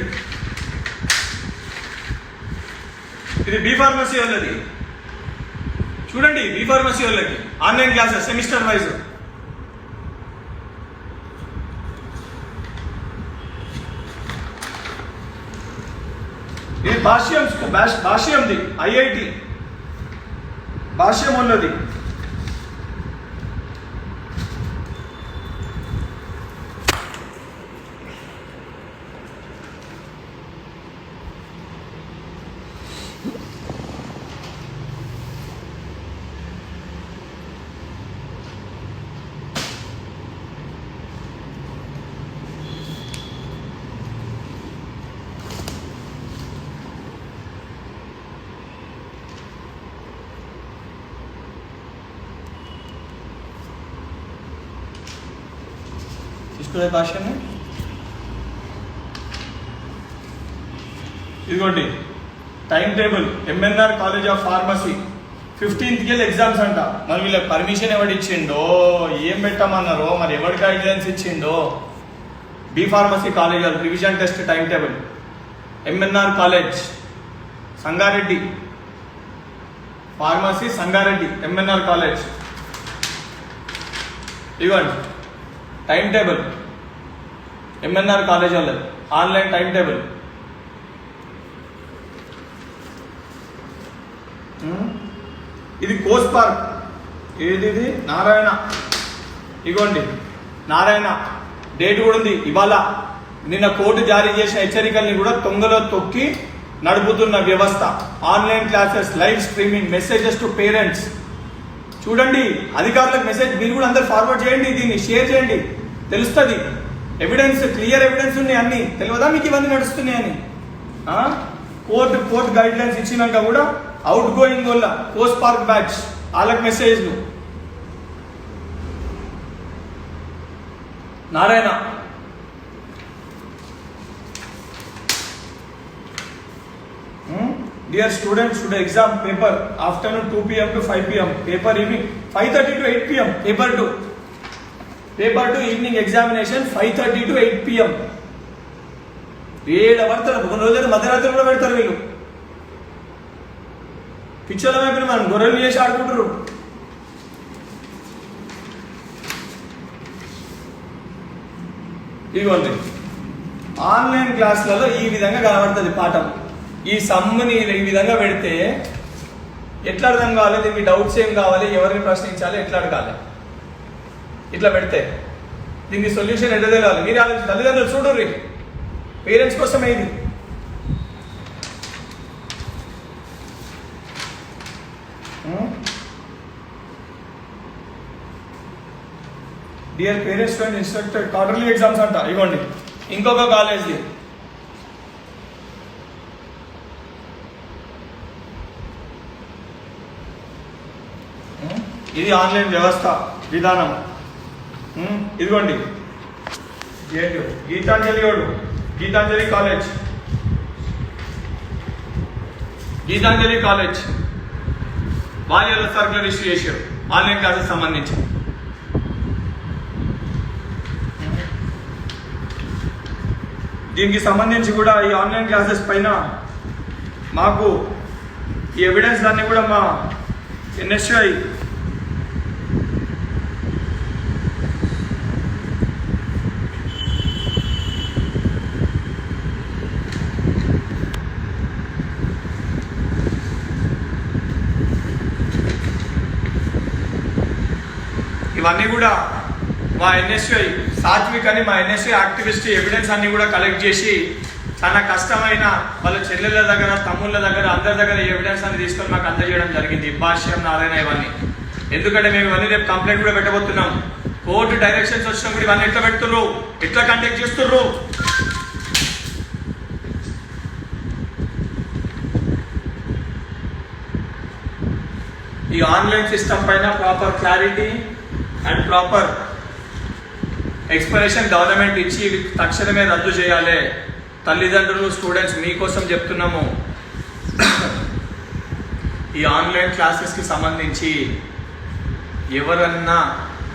ఇది బి ఫార్మసీ వాళ్ళది. చూడండి, బి ఫార్మసీ వాళ్ళకి ఆన్లైన్ క్లాసెస్ సెమిస్టర్ వైజ్. ఇది భాష్యంది ఐఐటి భాష్యం ఉన్నది. తీసుకునే భాష్యమే ఇదిగోండి. Time table MNR college of pharmacy 15th వెళ్ళి ఎగ్జామ్స్ అంట. మరి వీళ్ళకి పర్మిషన్ ఎవడు ఇచ్చిండో, ఏం పెట్టమన్నారో, మరి ఎవరి గైడ్లైన్స్ ఇచ్చిండో. B pharmacy college revision test time table. MNR college Sangareddy, pharmacy Sangareddy, MNR college. ఇవ్వండి టైం టేబుల్ ఎంఎన్ఆర్ కాలేజ్ వాళ్ళది ఆన్లైన్ టైం టేబుల్. ఇది కోస్ పార్క్. ఏది? నారాయణ. ఇగోండి నారాయణ. డేట్ కూడా ఉంది ఇవాళ. నిన్న కోర్టు జారీ చేసిన హెచ్చరికల్ని కూడా తొంగలో తొక్కి నడుపుతున్న వ్యవస్థ. Online classes, live streaming, messages to parents. చూడండి, అధికారులకు మెసేజ్ మీరు కూడా అందరు ఫార్వర్డ్ చేయండి, దీన్ని షేర్ చేయండి, తెలుస్తుంది. ఎవిడెన్స్, క్లియర్ ఎవిడెన్స్ ఉన్నాయి అన్ని. తెలియదా మీకు ఇవన్నీ నడుస్తున్నాయని? కోర్టు గైడ్ లైన్స్ ఇచ్చినాక కూడా అవుట్ గోయింగ్ వల్ల కోస్ట్ పార్క్ బ్యాచ్ వాళ్ళకి మెసేజ్లు. Narayana Dear students, today exam paper afternoon 2 p.m. to 5 p.m. Paper evening 5:30 to 8 p.m. Paper 2 evening examination 5:30 to 8 p.m. ఏడ పడతారు కొన్ని రోజులు మధ్యరాత్రి కూడా పెడతారు వీళ్ళు. పిచ్చోళ్ళ వైపు మనం గొర్రెలు చేసి ఆడుకుంటారు. ఇదిగోండి ఆన్లైన్ క్లాసులలో ఈ విధంగా కనబడుతుంది పాఠం. ఈ సమ్ముని ఈ విధంగా పెడితే ఎట్లా అర్థం కావాలి, దీనికి డౌట్స్ ఏం కావాలి, ఎవరిని ప్రశ్నించాలి, ఎట్లా అడగాలి, ఇట్లా పెడితే దీనికి సొల్యూషన్ ఎట్లా తెలియాలి మీరు ఆలోచించి. తల్లిదండ్రులు చూడరు, పేరెంట్స్ కోసమే ఇది. Dear parents and instructor quarterly exams అంట. ఇవ్వండి ఇంకొక కాలేజ్ది. ఇది ఆన్లైన్ వ్యవస్థ విధానం. ఇదిగోండి గీతాంజలి కాలేజ్ బాల్యాల సర్కులర్ ఇష్యూ చేశారు ఆన్లైన్ క్లాసెస్ సంబంధించి. దీనికి సంబంధించి కూడా ఈ ఆన్లైన్ క్లాసెస్ పైన మాకు ఈ ఎవిడెన్స్ దాన్ని కూడా మా ఎన్ఎస్ఐ ఇవన్నీ కూడా మా ఎన్ఎస్ఐ సాత్విక్ అని మా ఎన్ఎస్ఐ యాక్టివిస్ట్ ఎవిడెన్స్ అన్ని కూడా కలెక్ట్ చేసి చాలా కష్టమైన వాళ్ళ చెల్లెళ్ళ దగ్గర తమ్ముళ్ళ దగ్గర అందరి దగ్గర ఎవిడెన్స్ అని తీసుకొని మాకు అందజేయడం జరిగింది. భాష్యం నారాయణ ఇవన్నీ. ఎందుకంటే మేము ఇవన్నీ రేపు కంప్లైంట్ కూడా పెట్టబోతున్నాం. కోర్టు డైరెక్షన్స్ వచ్చినప్పుడు ఇవన్నీ ఎట్లా పెడుతుర్రు, ఎట్లా కండక్ట్ చేస్తుర్రు. ఈ ఆన్లైన్ సిస్టమ్ పైన proper clarity and proper explanation government ఇచ్చి తక్షణమే రద్దు చేయాలి. తల్లిదండ్రులు స్టూడెంట్స్ మీకోసం చెప్తున్నాము. ఈ ఆన్లైన్ క్లాసెస్కి సంబంధించి ఎవరన్నా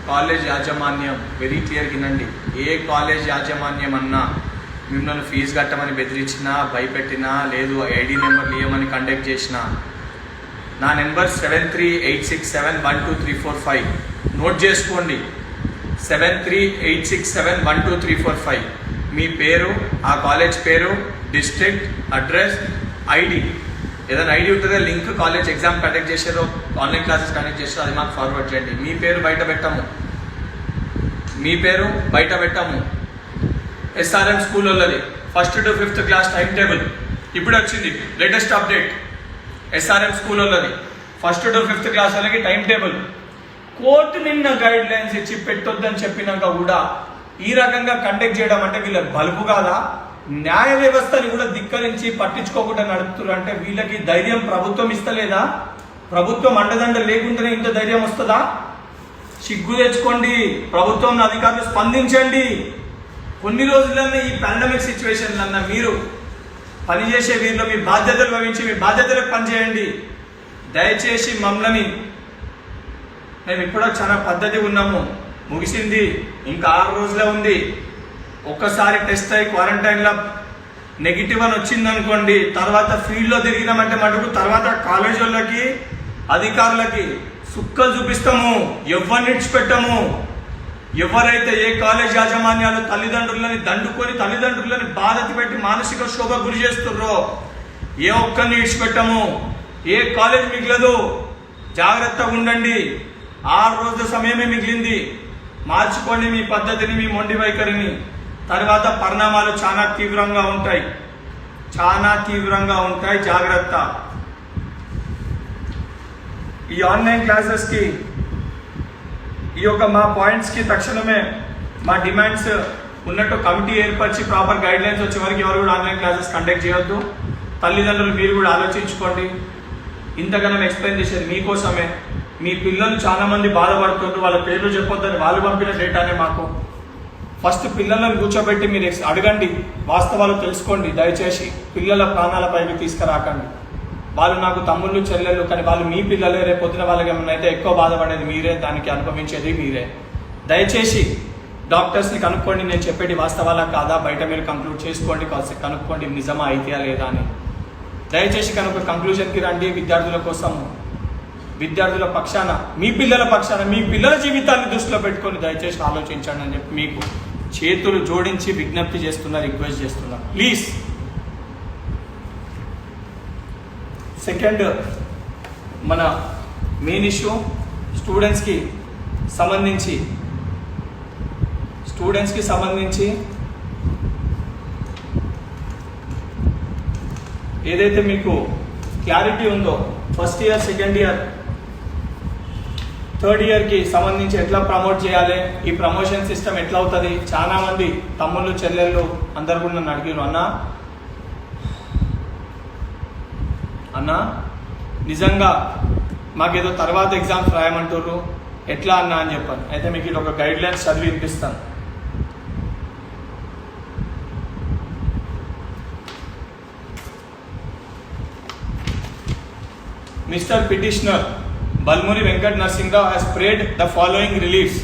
కాలేజ్ యాజమాన్యం వెరీ క్లియర్ వినండి, ఏ కాలేజ్ యాజమాన్యం అన్నా మిమ్మల్ని ఫీజు కట్టమని బెదిరించినా, భయపెట్టినా, లేదు ఐడి నెంబర్లు ఇవ్వమని కండక్ట్ చేసినా, నా నెంబర్ 7386712345 నోట్ చేసుకోండి. 7386712345. మీ పేరు, ఆ కాలేజ్ పేరు, డిస్ట్రిక్ట్, అడ్రస్, ఐడి, ఏదైనా ఐడి ఉంటుందో లింక్, కాలేజ్ ఎగ్జామ్ కండక్ట్ చేసేదో, ఆన్లైన్ క్లాసెస్ కండక్ట్ చేసేదో అది మాకు ఫార్వర్డ్ చేయండి. మీ పేరు బయట పెట్టాము. ఎస్ఆర్ఎం స్కూల్ వాళ్ళది 1st to 5th class time table ఇప్పుడు వచ్చింది, లేటెస్ట్ అప్డేట్. ఎస్ఆర్ఎం స్కూల్ వాళ్ళది 1st to 5th క్లాస్ వాళ్ళకి టైం టేబుల్. కోర్టు నిన్న గైడ్ లైన్స్ ఇచ్చి పెట్టొద్దని చెప్పినాక కూడా ఈ రకంగా కండక్ట్ చేయడం అంటే వీళ్ళకి బలుపు కాదా? న్యాయ వ్యవస్థని కూడా ధిక్కరించి పట్టించుకోకుండా నడుపుతున్నారు అంటే వీళ్ళకి ధైర్యం ప్రభుత్వం ఇస్తలేదా? ప్రభుత్వం అండదండ లేకుండానే ఇంత ధైర్యం వస్తుందా? సిగ్గు తెచ్చుకోండి. ప్రభుత్వం అధికారులు స్పందించండి. కొన్ని రోజులన్నా ఈ పాండమిక్ సిచ్యువేషన్లన్నా మీరు పనిచేసే వీరిలో మీ బాధ్యతలు వహించి మీ బాధ్యతలకు పనిచేయండి. దయచేసి మమ్మల్ని, మేము ఇప్పుడు చాలా పద్ధతి ఉన్నాము, ముగిసింది, ఇంకా 6 రోజులే ఉంది. ఒక్కసారి టెస్ట్ అయ్యి క్వారంటైన్లో నెగిటివ్ అని వచ్చింది అనుకోండి, తర్వాత ఫీల్డ్లో తిరిగినామంటే మటుకు తర్వాత కాలేజ్ వాళ్ళకి అధికారులకి సుక్కలు చూపిస్తాము, ఎవరిని విడిచిపెట్టము. ఎవరైతే ఏ కాలేజ్ యాజమాన్యాలు తల్లిదండ్రులని దండుకొని తల్లిదండ్రులని బాధతి పెట్టి మానసిక శోభ గురి చేస్తుర్రో ఏ ఒక్కరిని విడిచిపెట్టము. ఏ కాలేజ్ మిగలదు. జాగ్రత్తగా ఉండండి. 6 రోజుల సమయమే మిగిలింది. మార్చుకోండి మీ పద్ధతిని, మీ మొండి వైఖరిని. తర్వాత పరిణామాలు చాలా తీవ్రంగా ఉంటాయి. జాగ్రత్త. ఈ ఆన్లైన్ క్లాసెస్కి ఈ యొక్క మా పాయింట్స్కి తక్షణమే మా డిమాండ్స్ ఉన్నట్టు కమిటీ ఏర్పరిచి ప్రాపర్ గైడ్ లైన్స్ వచ్చే వరకు ఎవరు కూడా ఆన్లైన్ క్లాసెస్ కండక్ట్ చేయొద్దు. తల్లిదండ్రులు మీరు కూడా ఆలోచించుకోండి. ఇంతగానో ఎక్స్ప్లెయిన్ చేసేది మీకోసమే. మీ పిల్లలు చాలా మంది బాధపడుతుంటారు, వాళ్ళ పేర్లు చెప్పొద్దని వాళ్ళు పంపిన డేటానే మాకు. ఫస్ట్ పిల్లలను కూర్చోబెట్టి మీరు అడగండి, వాస్తవాలు తెలుసుకోండి. దయచేసి పిల్లల ప్రాణాలపైకి తీసుకురాకండి. వాళ్ళు నాకు తమ్ముళ్ళు చెల్లెళ్ళు, కానీ వాళ్ళు మీ పిల్లలే. రేపు పొద్దున వాళ్ళకి ఏమన్నా అయితే ఎక్కువ బాధపడేది మీరే, దానికి అనుభవించేది మీరే. దయచేసి డాక్టర్స్ని కనుక్కోండి, నేను చెప్పేది వాస్తవాలా కాదా, బయట మీరు కంక్లూడ్ చేసుకోండి, కనుక్కోండి నిజమా అయితే లేదా అని. దయచేసి కనుక కంక్లూజన్కి రండి. విద్యార్థుల కోసం, విద్యార్థుల పక్షాన, మీ పిల్లల పక్షాన, మీ పిల్లల జీవితాన్ని దృష్టిలో పెట్టుకొని దయచేసి ఆలోచించండి అని చెప్పి మీకు చేతులు జోడించి విజ్ఞప్తి చేస్తున్నా, రిక్వెస్ట్ చేస్తున్నా, ప్లీజ్. సెకండ్ మన మెయిన్ ఇష్యూ స్టూడెంట్స్కి సంబంధించి ఏదైతే మీకు క్లారిటీ ఉందో first year, second year, third ఇయర్కి సంబంధించి ఎట్లా ప్రమోట్ చేయాలి, ఈ ప్రమోషన్ సిస్టమ్ ఎట్లా అవుతుంది. చాలా మంది తమ్ముళ్ళు చెల్లెళ్ళు అందరు కూడా నన్ను అడిగారు, అన్న నిజంగా మాకేదో తర్వాత ఎగ్జామ్స్ రాయమంటారు ఎట్లా అన్నా అని చెప్పాను. అయితే మీకు ఇది ఒక గైడ్ లైన్స్ చదివి వినిపిస్తాను. Mister petitioner Balmuri Venkat Narasimharao has prayed the following reliefs.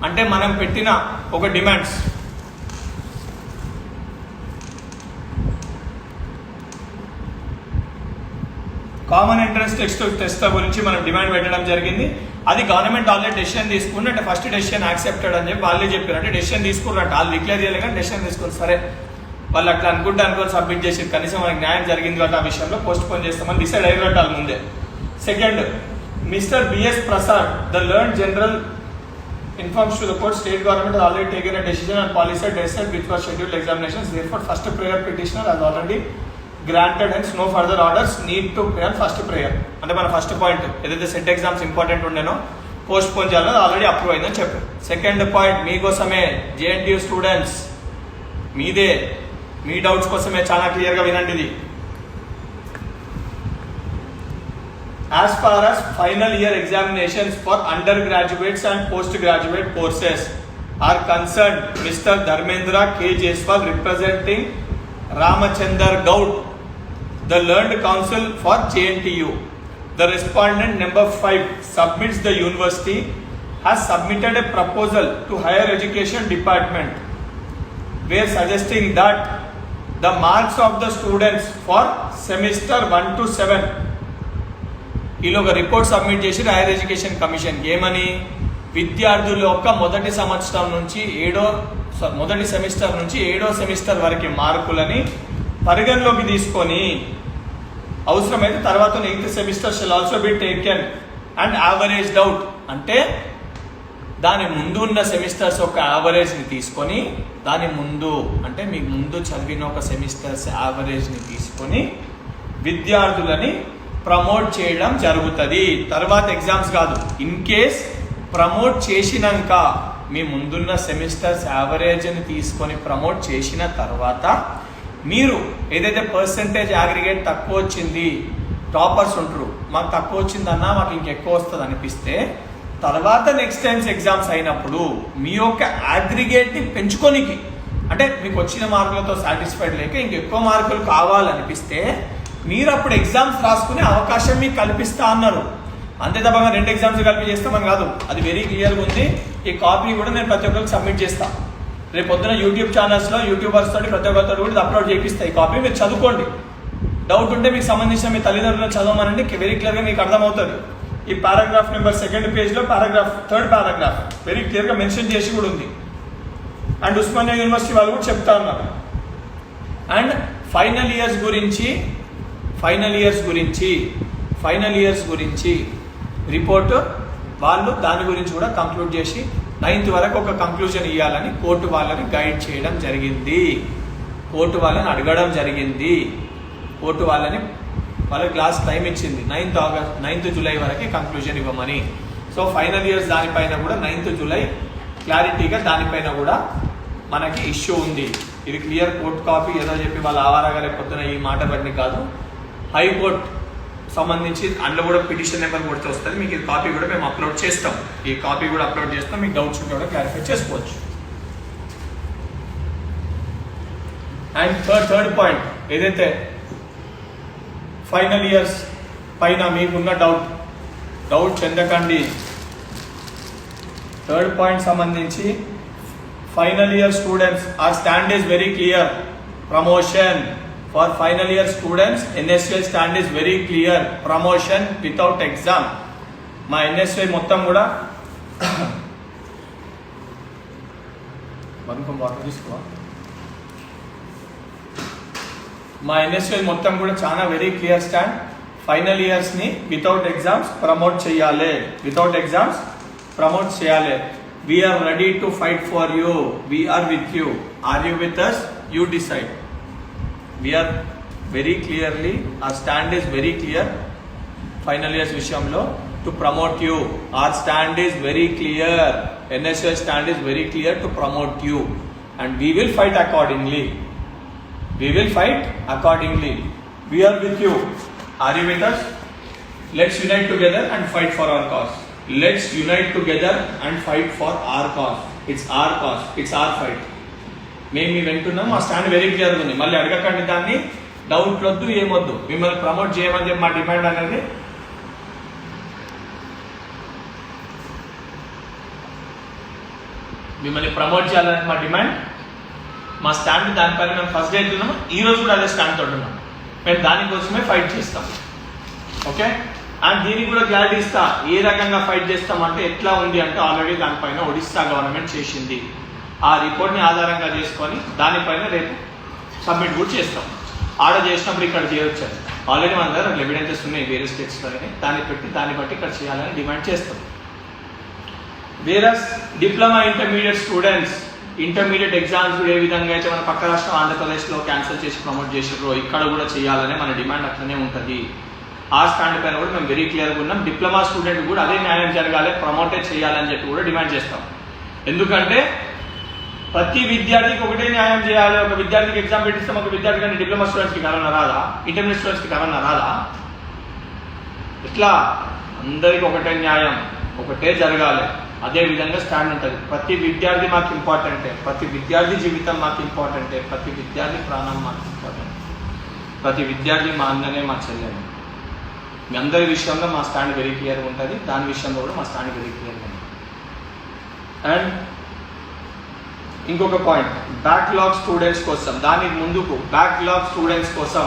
అంటే మనం పెట్టిన ఒక డిమాండ్స్. కామన్ ఎంట్రన్స్ టెస్ట్ గురించి మనం డిమాండ్ పెట్టడం జరిగింది. అది గవర్నమెంట్ ఆల్రెడీ డెసిషన్ తీసుకుని, అంటే ఫస్ట్ డెసిషన్ యాక్సెప్టెడ్ అని చెప్పి వాళ్ళే చెప్పారు. అంటే డెసిషన్ తీసుకున్నట్టు వాళ్ళు డిక్లేర్ చేయాలి కానీ డెసిషన్ తీసుకుని, సరే వాళ్ళు అట్లా అనుకొని సబ్మిట్ చేసి కనీసం మనకి న్యాయం జరిగింది కాబట్టి ఆ విషయంలో పోస్ట్ పోన్ చేస్తామని డిసైడ్ అయ్యారు వాళ్ళ ముందే. Second, mister BS Prasad the learned general informs to the court state government has already taken a decision on policy decided which was scheduled examinations. Therefore, first prayer petitioner has already granted, hence no further orders need to pray on first prayer. అంటే మన ఫస్ట్ పాయింట్ ఏదైతే సెట్ ఎగ్జామ్స్ ఇంపార్టెంట్ ఉండేనో పోస్ట్ పోన్ చేయాలో ఆల్రెడీ అప్రూవ్ అయిందని చెప్పారు. సెకండ్ పాయింట్ మీకోసమే, జేఎన్టీయూ స్టూడెంట్స్ మీదే, మీ డౌట్స్ కోసమే చాలా క్లియర్గా వినండి. ఇది as far as final year examinations for undergraduates and postgraduate courses are concerned, Mr. Dharmendra K. Jaiswal representing Ramachandar Goud, the learned counsel for JNTU, the respondent number 5 submits the university has submitted a proposal to higher education department where suggesting that the marks of the students for semester 1 to 7 వీళ్ళు ఒక రిపోర్ట్ సబ్మిట్ చేసి హైయర్ ఎడ్యుకేషన్ కమిషన్కి ఏమని, విద్యార్థుల యొక్క మొదటి సెమిస్టర్ నుంచి ఏడో సెమిస్టర్ వరకు మార్కులని పరిగణలోకి తీసుకొని అవసరమైతే తర్వాత 8th semester shall also be taken and averaged out. అంటే దాని ముందు ఉన్న సెమిస్టర్స్ యొక్క యావరేజ్ని తీసుకొని, దాని ముందు అంటే మీకు ముందు చదివిన ఒక సెమిస్టర్స్ యావరేజ్ని తీసుకొని విద్యార్థులని ప్రమోట్ చేయడం జరుగుతుంది. తర్వాత ఎగ్జామ్స్ కాదు. ఇన్ కేస్ ప్రమోట్ చేసినాక మీ ముందున్న సెమిస్టర్స్ యావరేజ్ని తీసుకొని ప్రమోట్ చేసిన తర్వాత మీరు ఏదైతే పర్సంటేజ్ అగ్రిగేట్ తక్కువ వచ్చింది, టాపర్స్ ఉంటారు, మాకు తక్కువ వచ్చిందన్నా మాకు ఇంకెక్కువ వస్తుంది అనిపిస్తే తర్వాత నెక్స్ట్ టైమ్స్ ఎగ్జామ్స్ అయినప్పుడు మీ యొక్క అగ్రిగేట్ని పెంచుకోనికి, అంటే మీకు వచ్చిన మార్కులతో సాటిస్ఫైడ్ లేక ఇంకెక్కువ మార్కులు కావాలనిపిస్తే మీరు అప్పుడు ఎగ్జామ్స్ రాసుకునే అవకాశం మీకు కల్పిస్తా అన్నారు. అంతే తప్ప 2 ఎగ్జామ్స్ కలిపి చేస్తామని కాదు. అది వెరీ క్లియర్గా ఉంది. ఈ కాపీ కూడా నేను ప్రతి ఒక్కరికి సబ్మిట్ చేస్తాను. రేపు పొద్దున యూట్యూబ్ ఛానల్స్లో యూట్యూబర్స్ తోటి ప్రతి ఒక్కరితో కూడా అప్లోడ్ చేపిస్తాయి. ఈ కాపీ మీరు చదువుకోండి. డౌట్ ఉంటే మీకు సంబంధించిన మీ తల్లిదండ్రులను చదవమనండి. వెరీ క్లియర్గా మీకు అర్థమవుతుంది. ఈ పారాగ్రాఫ్ నెంబర్ 2nd పేజ్లో పారాగ్రాఫ్ 3rd పారాగ్రాఫ్ వెరీ క్లియర్గా మెన్షన్ చేసి కూడా ఉంది. అండ్ ఉస్మానియా యూనివర్సిటీ వాళ్ళు కూడా చెప్తా ఉన్నారు. అండ్ ఫైనల్ ఇయర్స్ గురించి రిపోర్టు వాళ్ళు దాని గురించి కూడా కంక్లూడ్ చేసి 9th వరకు ఒక కంక్లూజన్ ఇవ్వాలని కోర్టు వాళ్ళని గైడ్ చేయడం జరిగింది. కోర్టు వాళ్ళని అడగడం జరిగింది. కోర్టు వాళ్ళకి క్లాస్ టైం ఇచ్చింది 9th జూలై వరకు కంక్లూజన్ ఇవ్వమని. సో ఫైనల్ ఇయర్స్ దానిపైన కూడా 9th జూలై క్లారిటీగా దానిపైన కూడా మనకి ఇష్యూ ఉంది. ఇది క్లియర్ కోర్టు కాపీ. ఏదో చెప్పి వాళ్ళు ఆవారాగా లేకపోతున్న ఈ మాట బట్టి కాదు. హైకోర్టు సంబంధించి అందులో కూడా పిటిషన్ నెంబర్ కొడితే వస్తుంది. మీకు ఈ కాపీ కూడా మేము అప్లోడ్ చేస్తాం. ఈ కాపీ కూడా అప్లోడ్ చేస్తాం. మీకు డౌట్స్ ఉంటే కూడా క్లారిఫై చేసుకోవచ్చు. అండ్ థర్డ్ పాయింట్ ఏదైతే ఫైనల్ ఇయర్స్ పైన మీకున్న డౌట్ చెందకండి. 3rd పాయింట్ సంబంధించి final year students our stand is very clear. Promotion for final year students NSY stand is very clear. Promotion without exam. మా NSY మొత్తం కూడా వరకు వాటర్ తీసుకోవా. మా ఎన్ఎస్ఎల్ మొత్తం కూడా చాలా వెరీ క్లియర్ స్టాండ్. ఫైనల్ ఇయర్స్ని వితౌట్ ఎగ్జామ్స్ ప్రమోట్ చేయాలి, వితౌట్ ఎగ్జామ్స్ ప్రమోట్ చేయాలి. We are ready to fight for you, we are with you. Are you with us? You decide. We are very clearly, our stand is very clear. Final years విషయంలో to promote you. Our stand is very clear. NSUI stand is very clear to promote you, and we will fight accordingly. We will fight accordingly. We are with you. Are you with us? Let's unite together and fight for our cause. Let's unite together and fight for our cause. It's our cause. It's our fight. మేము మీ వెంటున్నాం. మా స్టాండ్ వెరీ క్లియర్గా ఉంది. మళ్ళీ అడగకండి, దాన్ని డౌట్ వద్దు, ఏమొద్దు. మిమ్మల్ని ప్రమోట్ చేయమని చెప్పి మా డిమాండ్ అనేది మిమ్మల్ని ప్రమోట్ చేయాలని మా డిమాండ్, మా స్టాండ్. దానిపైన మేము ఫస్ట్ డే వెళ్తున్నాము. ఈ రోజు కూడా అదే స్టాండ్ ఉంటున్నాం. మేము దానికోసమే ఫైట్ చేస్తాం. ఓకే, అండ్ దీనికి కూడా క్లారిటీ ఇస్తా. ఏ రకంగా ఫైట్ చేస్తామంటే ఎట్లా ఉంది అంటే, ఆల్రెడీ దానిపైన ఒడిస్సా గవర్నమెంట్ చేసింది. ఆ రిపోర్ట్ని ఆధారంగా చేసుకొని దానిపైన రేపు సబ్మిట్ కూడా చేస్తాం. ఆర్డర్ చేసినప్పుడు ఇక్కడ చేయొచ్చు. ఆల్రెడీ మన దగ్గర ఎవిడెన్సెస్ ఉన్నాయి వేరే స్టేట్స్లో. దాన్ని పెట్టి దాన్ని బట్టి ఇక్కడ చేయాలని డిమాండ్ చేస్తాం. Whereas diploma intermediate students intermediate exams కూడా ఏ విధంగా అయితే మన పక్క రాష్ట్రం ఆంధ్రప్రదేశ్లో క్యాన్సిల్ చేసి ప్రమోట్ చేసారో ఇక్కడ కూడా చేయాలనే మన డిమాండ్ అట్లనే ఉంటుంది. ఆ స్టాండ్ పైన కూడా మేము వెరీ క్లియర్గా ఉన్నాం. డిప్లొమా స్టూడెంట్ కూడా అదే న్యాయం జరగాలి, ప్రమోటే చేయాలని చెప్పి కూడా డిమాండ్ చేస్తాం. ఎందుకంటే ప్రతి విద్యార్థికి ఒకటే న్యాయం చేయాలి. ఒక విద్యార్థికి ఎగ్జామ్ పెట్టిస్తాం, ఒక విద్యార్థి కానీ డిప్లొమా స్టూడెంట్స్కి కరోనా రాదా? ఇంటర్మీడియట్ స్టూడెంట్స్కి కరోనా రాదా? ఇట్లా అందరికి ఒకటే న్యాయం, ఒకటే జరగాలి. అదే విధంగా స్టాండ్ ఉంటుంది. ప్రతి విద్యార్థి మాకు ఇంపార్టెంటే, ప్రతి విద్యార్థి జీవితం మాకు ఇంపార్టెంటే, ప్రతి విద్యార్థి ప్రాణం మాకు ఇంపార్టెంట్. ప్రతి విద్యార్థి మా అన్ననే, మా చెల్లెనే. మీ అందరి విషయంలో మా స్టాండ్ వెరీ క్లియర్గా ఉంటుంది. దాని విషయంలో కూడా మా స్టాండ్ వెరీ క్లియర్గా ఉంటుంది. అండ్ ఇంకొక పాయింట్, బ్యాక్లాగ్ స్టూడెంట్స్ కోసం, దానికి ముందుకు బ్యాక్లాగ్ స్టూడెంట్స్ కోసం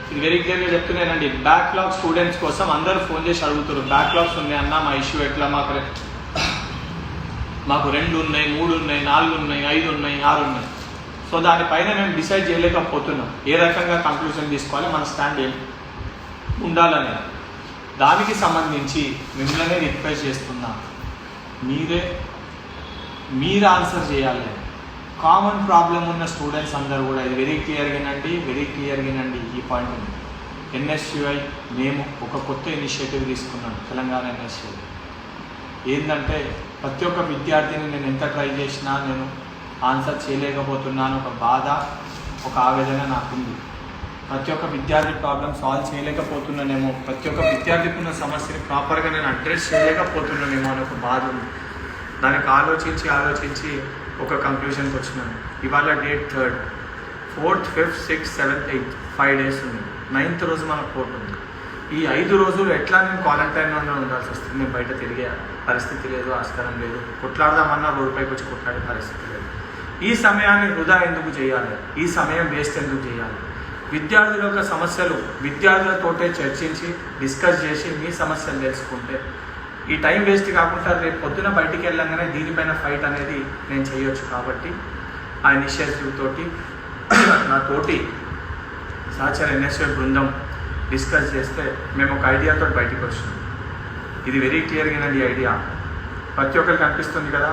ఇది వెరీ క్లియర్గా చెప్తున్నానండి. బ్యాక్లాగ్ స్టూడెంట్స్ కోసం అందరూ ఫోన్ చేసి అడుగుతారు, బ్యాక్లాగ్స్ ఉన్నాయి అన్న, మా ఇష్యూ ఎట్లా? మాకు 2 ఉన్నాయి, 3 ఉన్నాయి, 4 ఉన్నాయి, 5 ఉన్నాయి, 6 ఉన్నాయి. సో దానిపైన మేము డిసైడ్ చేయలేకపోతున్నాం ఏ రకంగా కంక్లూజన్ తీసుకోవాలి, మన స్టాండ్ ఏం ఉండాలని. దానికి సంబంధించి మిమ్మల్ని రిక్వెస్ట్ చేస్తున్నా, మీరు ఆన్సర్ చేయాలి. కామన్ ప్రాబ్లం ఉన్న స్టూడెంట్స్ అందరూ కూడా ఇది వెరీ క్లియర్గానండి ఈ పాయింట్ ఉంది. ఎన్ఎస్యుఐ మేము ఒక కొత్త ఇనిషియేటివ్ తీసుకున్నాం, తెలంగాణ ఎన్ఎస్యుఐ. ఏంటంటే ప్రతి ఒక్క విద్యార్థిని నేను ఎంత ట్రై చేసినా నేను ఆన్సర్ చేయలేకపోతున్నాను. ఒక బాధ, ఒక ఆవేదన నాకుంది. ప్రతి ఒక్క విద్యార్థి ప్రాబ్లం సాల్వ్ చేయలేకపోతున్నానేమో, ప్రతి ఒక్క విద్యార్థికి ఉన్న సమస్యని ప్రాపర్గా నేను అడ్రస్ చేయలేకపోతున్నానేమో అని ఒక బాధ ఉంది. దానికి ఆలోచించి ఒక కంక్లూజన్కి వచ్చినాను. ఇవాళ date 3rd, 4th, 5th, 6th, 7th, 8th 5 days ఉంది. 9th రోజు మన కోర్టు ఉంది. ఈ 5 రోజులు ఎట్లా నేను క్వారంటైన్లోనే ఉండాల్సి వస్తుంది. నేను బయట తిరిగే పరిస్థితి లేదు, ఆస్కారం లేదు. కొట్లాడదామన్నా రూపాయికి వచ్చి కొట్లాడే పరిస్థితి లేదు. ఈ సమయాన్ని వృధా ఎందుకు చేయాలి? ఈ సమయం వేస్ట్ ఎందుకు చేయాలి? విద్యార్థుల యొక్క సమస్యలు విద్యార్థులతోటే చర్చించి డిస్కస్ చేసి మీ సమస్యలు తెలుసుకుంటే ఈ టైం వేస్ట్ కాకుండా రేపు పొద్దున బయటికి వెళ్ళంగానే దీనిపైన ఫైట్ అనేది నేను చేయొచ్చు. కాబట్టి ఆ ఇనిషియేటివ్ తోటి నా తోటి సహచర ఎన్ఎస్యుఐ బృందం డిస్కస్ చేస్తే మేము ఒక ఐడియాతో బయటికి వచ్చినాం. ఇది వెరీ క్లియర్గానండి ఐడియా. ప్రతి ఒక్కరికి అనిపిస్తుంది కదా,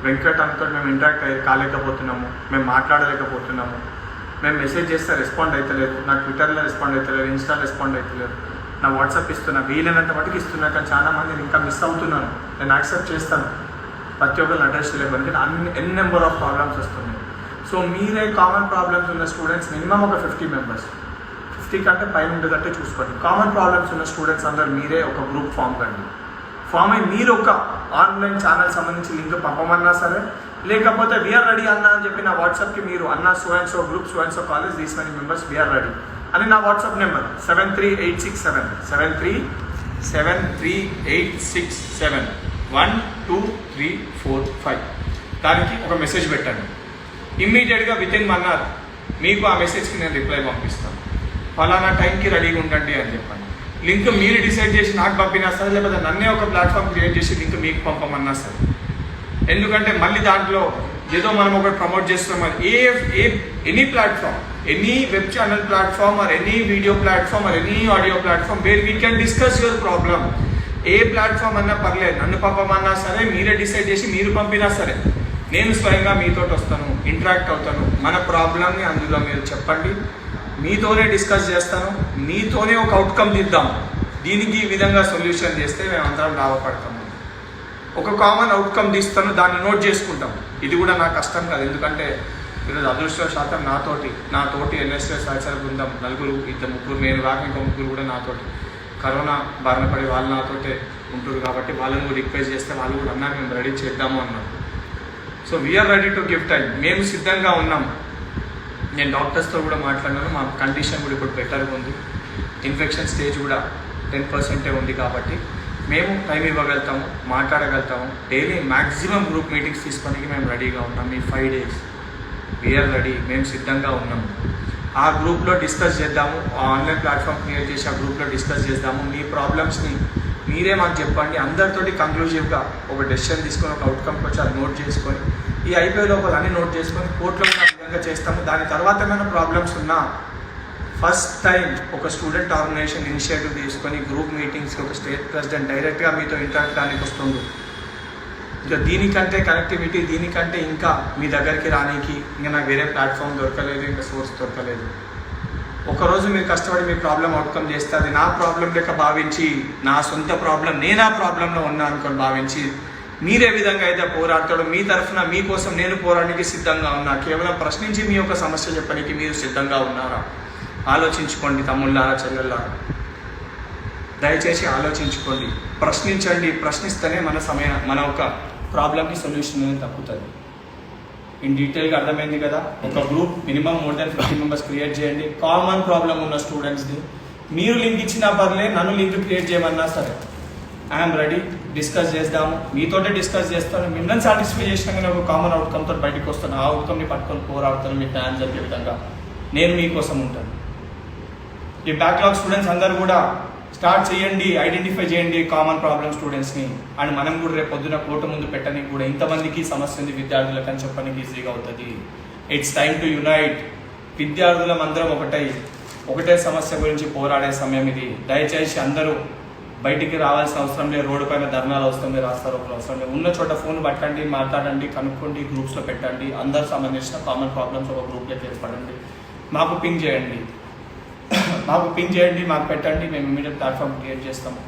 వెంకట్ అంతా మేము ఇంటరాక్ట్ కాలేకపోతున్నాము, మేము మాట్లాడలేకపోతున్నాము, మేము మెసేజ్ చేస్తే రెస్పాండ్ అవుతలేదు, నా ట్విట్టర్లో రెస్పాండ్ అవుతలేదు, ఇన్స్టాలో రెస్పాండ్ అవుతలేదు, నా వాట్సాప్ ఇస్తున్నా, వీలైనంత మటుకు ఇస్తున్నా. కానీ చాలా మంది ఇంకా మిస్ అవుతున్నాను. నేను యాక్సెప్ట్ చేస్తాను, ప్రతి ఒక్కరిని అడ్రస్ చేయలేకపోతే ఎన్ నెంబర్ ఆఫ్ ప్రాబ్లమ్స్ వస్తున్నాయి. సో మీరే కామన్ ప్రాబ్లమ్స్ ఉన్న స్టూడెంట్స్ మినిమం ఒక 50 మెంబర్స్, 50 కంటే పైన ఉండేటట్టే చూసుకోండి. కామన్ ప్రాబ్లమ్స్ ఉన్న స్టూడెంట్స్ అందరూ మీరే ఒక గ్రూప్ ఫామ్ కండి. ఫామ్ అయ్యి మీరు ఒక ఆన్లైన్ ఛానల్ సంబంధించి లింక్ పంపమన్నా సరే, లేకపోతే వీఆర్ రెడీ అన్నా అని చెప్పి నా వాట్సాప్కి మీరు అన్న so and so group so and so college these many members we are ready అని నా వాట్సాప్ నెంబర్ 73867 దానికి ఒక మెసేజ్ పెట్టండి. ఇమ్మీడియట్గా వితిన్ 1 hour మీకు ఆ మెసేజ్కి నేను రిప్లై పంపిస్తాను. ఫలానా టైంకి రెడీగా ఉండండి అని చెప్పండి. లింక్ మీరు డిసైడ్ చేసి నాకు పంపినా సరే, లేకపోతే నన్నే ఒక ప్లాట్ఫామ్ క్రియేట్ చేసి లింక్ మీకు పంపమన్నా సరే, ఎందుకంటే మళ్ళీ దాంట్లో ఏదో మనం ఒకటి ప్రమోట్ చేస్తున్నాం. Any platform, any web channel platform or any video platform or any audio platform where we can discuss your problem. A platform అన్నా పర్లేదు, నన్ను పంపమన్నా సరే, మీరే డిసైడ్ చేసి మీరు పంపినా సరే, నేను స్వయంగా మీతో వస్తాను, ఇంటరాక్ట్ అవుతాను. మన ప్రాబ్లమ్ని అందులో మీరు చెప్పండి, మీతోనే డిస్కస్ చేస్తాను, మీతోనే ఒక అవుట్కమ్ తీద్దాం. దీనికి ఈ విధంగా సొల్యూషన్ చేస్తే మేము అందరం లాభపడతాము. ఒక కామన్ అవుట్కమ్ తీస్తాను, దాన్ని నోట్ చేసుకుంటాం. ఇది కూడా నాకు కష్టం కాదు, ఎందుకంటే ఈరోజు అదృష్టశాతం నాతోటి ఎన్ఎస్ఎస్ సహచర బృందం 4, 2, 3, నేను రాక ఇంకా 3 కూడా నాతోటి కరోనా బారిన పడి వాళ్ళు నాతోటే ఉంటారు. కాబట్టి వాళ్ళని కూడా రిక్వెస్ట్ చేస్తే వాళ్ళు కూడా అన్నారు మేము రెడీ చేద్దాము అన్నారు. So we are ready to give time. మేము సిద్ధంగా ఉన్నాం. నేను డాక్టర్స్తో కూడా మాట్లాడినాను. మా కండిషన్ కూడా ఇప్పుడు బెటర్గా ఉంది. ఇన్ఫెక్షన్ స్టేజ్ కూడా 10% ఉంది. కాబట్టి మేము టైం ఇవ్వగలుగుతాము, మాట్లాడగలుగుతాము. డైలీ మ్యాక్సిమం గ్రూప్ మీటింగ్స్ తీసుకోవడానికి మేము రెడీగా ఉన్నాం. ఈ 5 days వీఆర్ రెడీ, మేము సిద్ధంగా ఉన్నాము. ఆ గ్రూప్లో డిస్కస్ చేద్దాము. ఆన్లైన్ ప్లాట్ఫామ్ క్రియేట్ చేసి ఆ గ్రూప్లో డిస్కస్ చేద్దాము. మీ ప్రాబ్లమ్స్ని మీరే మాకు చెప్పండి. అందరితోటి కంక్లూజివ్గా ఒక డెసిషన్ తీసుకొని ఒక అవుట్కమ్కి వచ్చి అది నోట్ చేసుకొని ఈ అయిపోయే లోపల అన్ని నోట్ చేసుకొని కోర్టులో ఉన్న విధంగా చేస్తాము. దాని తర్వాత ఏమైనా ప్రాబ్లమ్స్ ఉన్నా ఫస్ట్ టైం ఒక స్టూడెంట్ ఆర్గనైజేషన్ ఇనిషియేటివ్ తీసుకొని గ్రూప్ మీటింగ్స్కి ఒక స్టేట్ ప్రెసిడెంట్ డైరెక్ట్గా మీతో ఇంటరాక్ట్ కానికి వస్తుంది. ఇంకా దీనికంటే కనెక్టివిటీ, దీనికంటే ఇంకా మీ దగ్గరికి రానికి ఇంకా నాకు వేరే ప్లాట్ఫామ్ దొరకలేదు, ఇంకా సోర్స్ దొరకలేదు. ఒకరోజు మీరు కష్టపడి మీ ప్రాబ్లం అవుట్కమ్ చేస్తే అది నా ప్రాబ్లం లెక్క భావించి, నా సొంత ప్రాబ్లం నేను ఆ ప్రాబ్లంలో ఉన్నా అనుకొని భావించి మీరే విధంగా అయితే పోరాడతాడో మీ తరఫున మీకోసం నేను పోరాడడానికి సిద్ధంగా ఉన్నా. కేవలం ప్రశ్నించి మీ యొక్క సమస్య చెప్పడానికి మీరు సిద్ధంగా ఉన్నారా? ఆలోచించుకోండి తమ్ముళ్ళారా, చెల్లెళ్ళారా, దయచేసి ఆలోచించుకోండి. ప్రశ్నించండి. ప్రశ్నిస్తేనే మన ఒక ప్రాబ్లంకి సొల్యూషన్ అనేది తప్పుతుంది. ఇన్ డీటెయిల్గా అర్థమైంది కదా. ఒక group minimum more than 50 members create చేయండి. కామన్ ప్రాబ్లం ఉన్న స్టూడెంట్స్ని మీరు లింక్ ఇచ్చినా పర్లే, నన్ను లింక్ క్రియేట్ చేయమన్నా సరే ఐఎమ్ రెడీ. డిస్కస్ చేద్దాము, మీతోటే డిస్కస్ చేస్తాను. మిమ్మల్ని సాటిస్ఫై చేసినాక ఒక కామన్ అవుట్కమ్తో బయటకు వస్తాను. ఆ అవుట్కమ్ని పట్టుకొని పోరాడుతాను. మీకు న్యాయం జరిగే విధంగా నేను మీకోసం ఉంటాను. ఈ బ్యాక్లాగ్ స్టూడెంట్స్ అందరూ కూడా స్టార్ట్ చేయండి, ఐడెంటిఫై చేయండి కామన్ ప్రాబ్లమ్ స్టూడెంట్స్ని. అండ్ మనం కూడా రేపు పొద్దున కోర్టు ముందు పెట్టడానికి కూడా ఇంతమందికి సమస్య ఉంది విద్యార్థులకు అని చెప్పడానికి ఈజీగా అవుతుంది. It's time to unite. విద్యార్థులం అందరం ఒకటే సమస్య గురించి పోరాడే సమయం ఇది. దయచేసి అందరూ బయటికి రావాల్సిన అవసరం లేదు. రోడ్డు పైన ధర్నాలు అవసరం లేదు, రాస్తారోకలు అవసరం లేదు. ఉన్న చోట ఫోన్ పట్టండి, మాట్లాడండి, కనుక్కోండి, గ్రూప్స్లో పెట్టండి. అందరు సంబంధించిన కామన్ ప్రాబ్లమ్స్ ఒక గ్రూప్లోకి ఏర్పడండి. మాకు పింగ్ చేయండి, మాకు పెట్టండి. మేము ఇమీడియట్ ప్లాట్ఫామ్ క్రియేట్ చేస్తాము,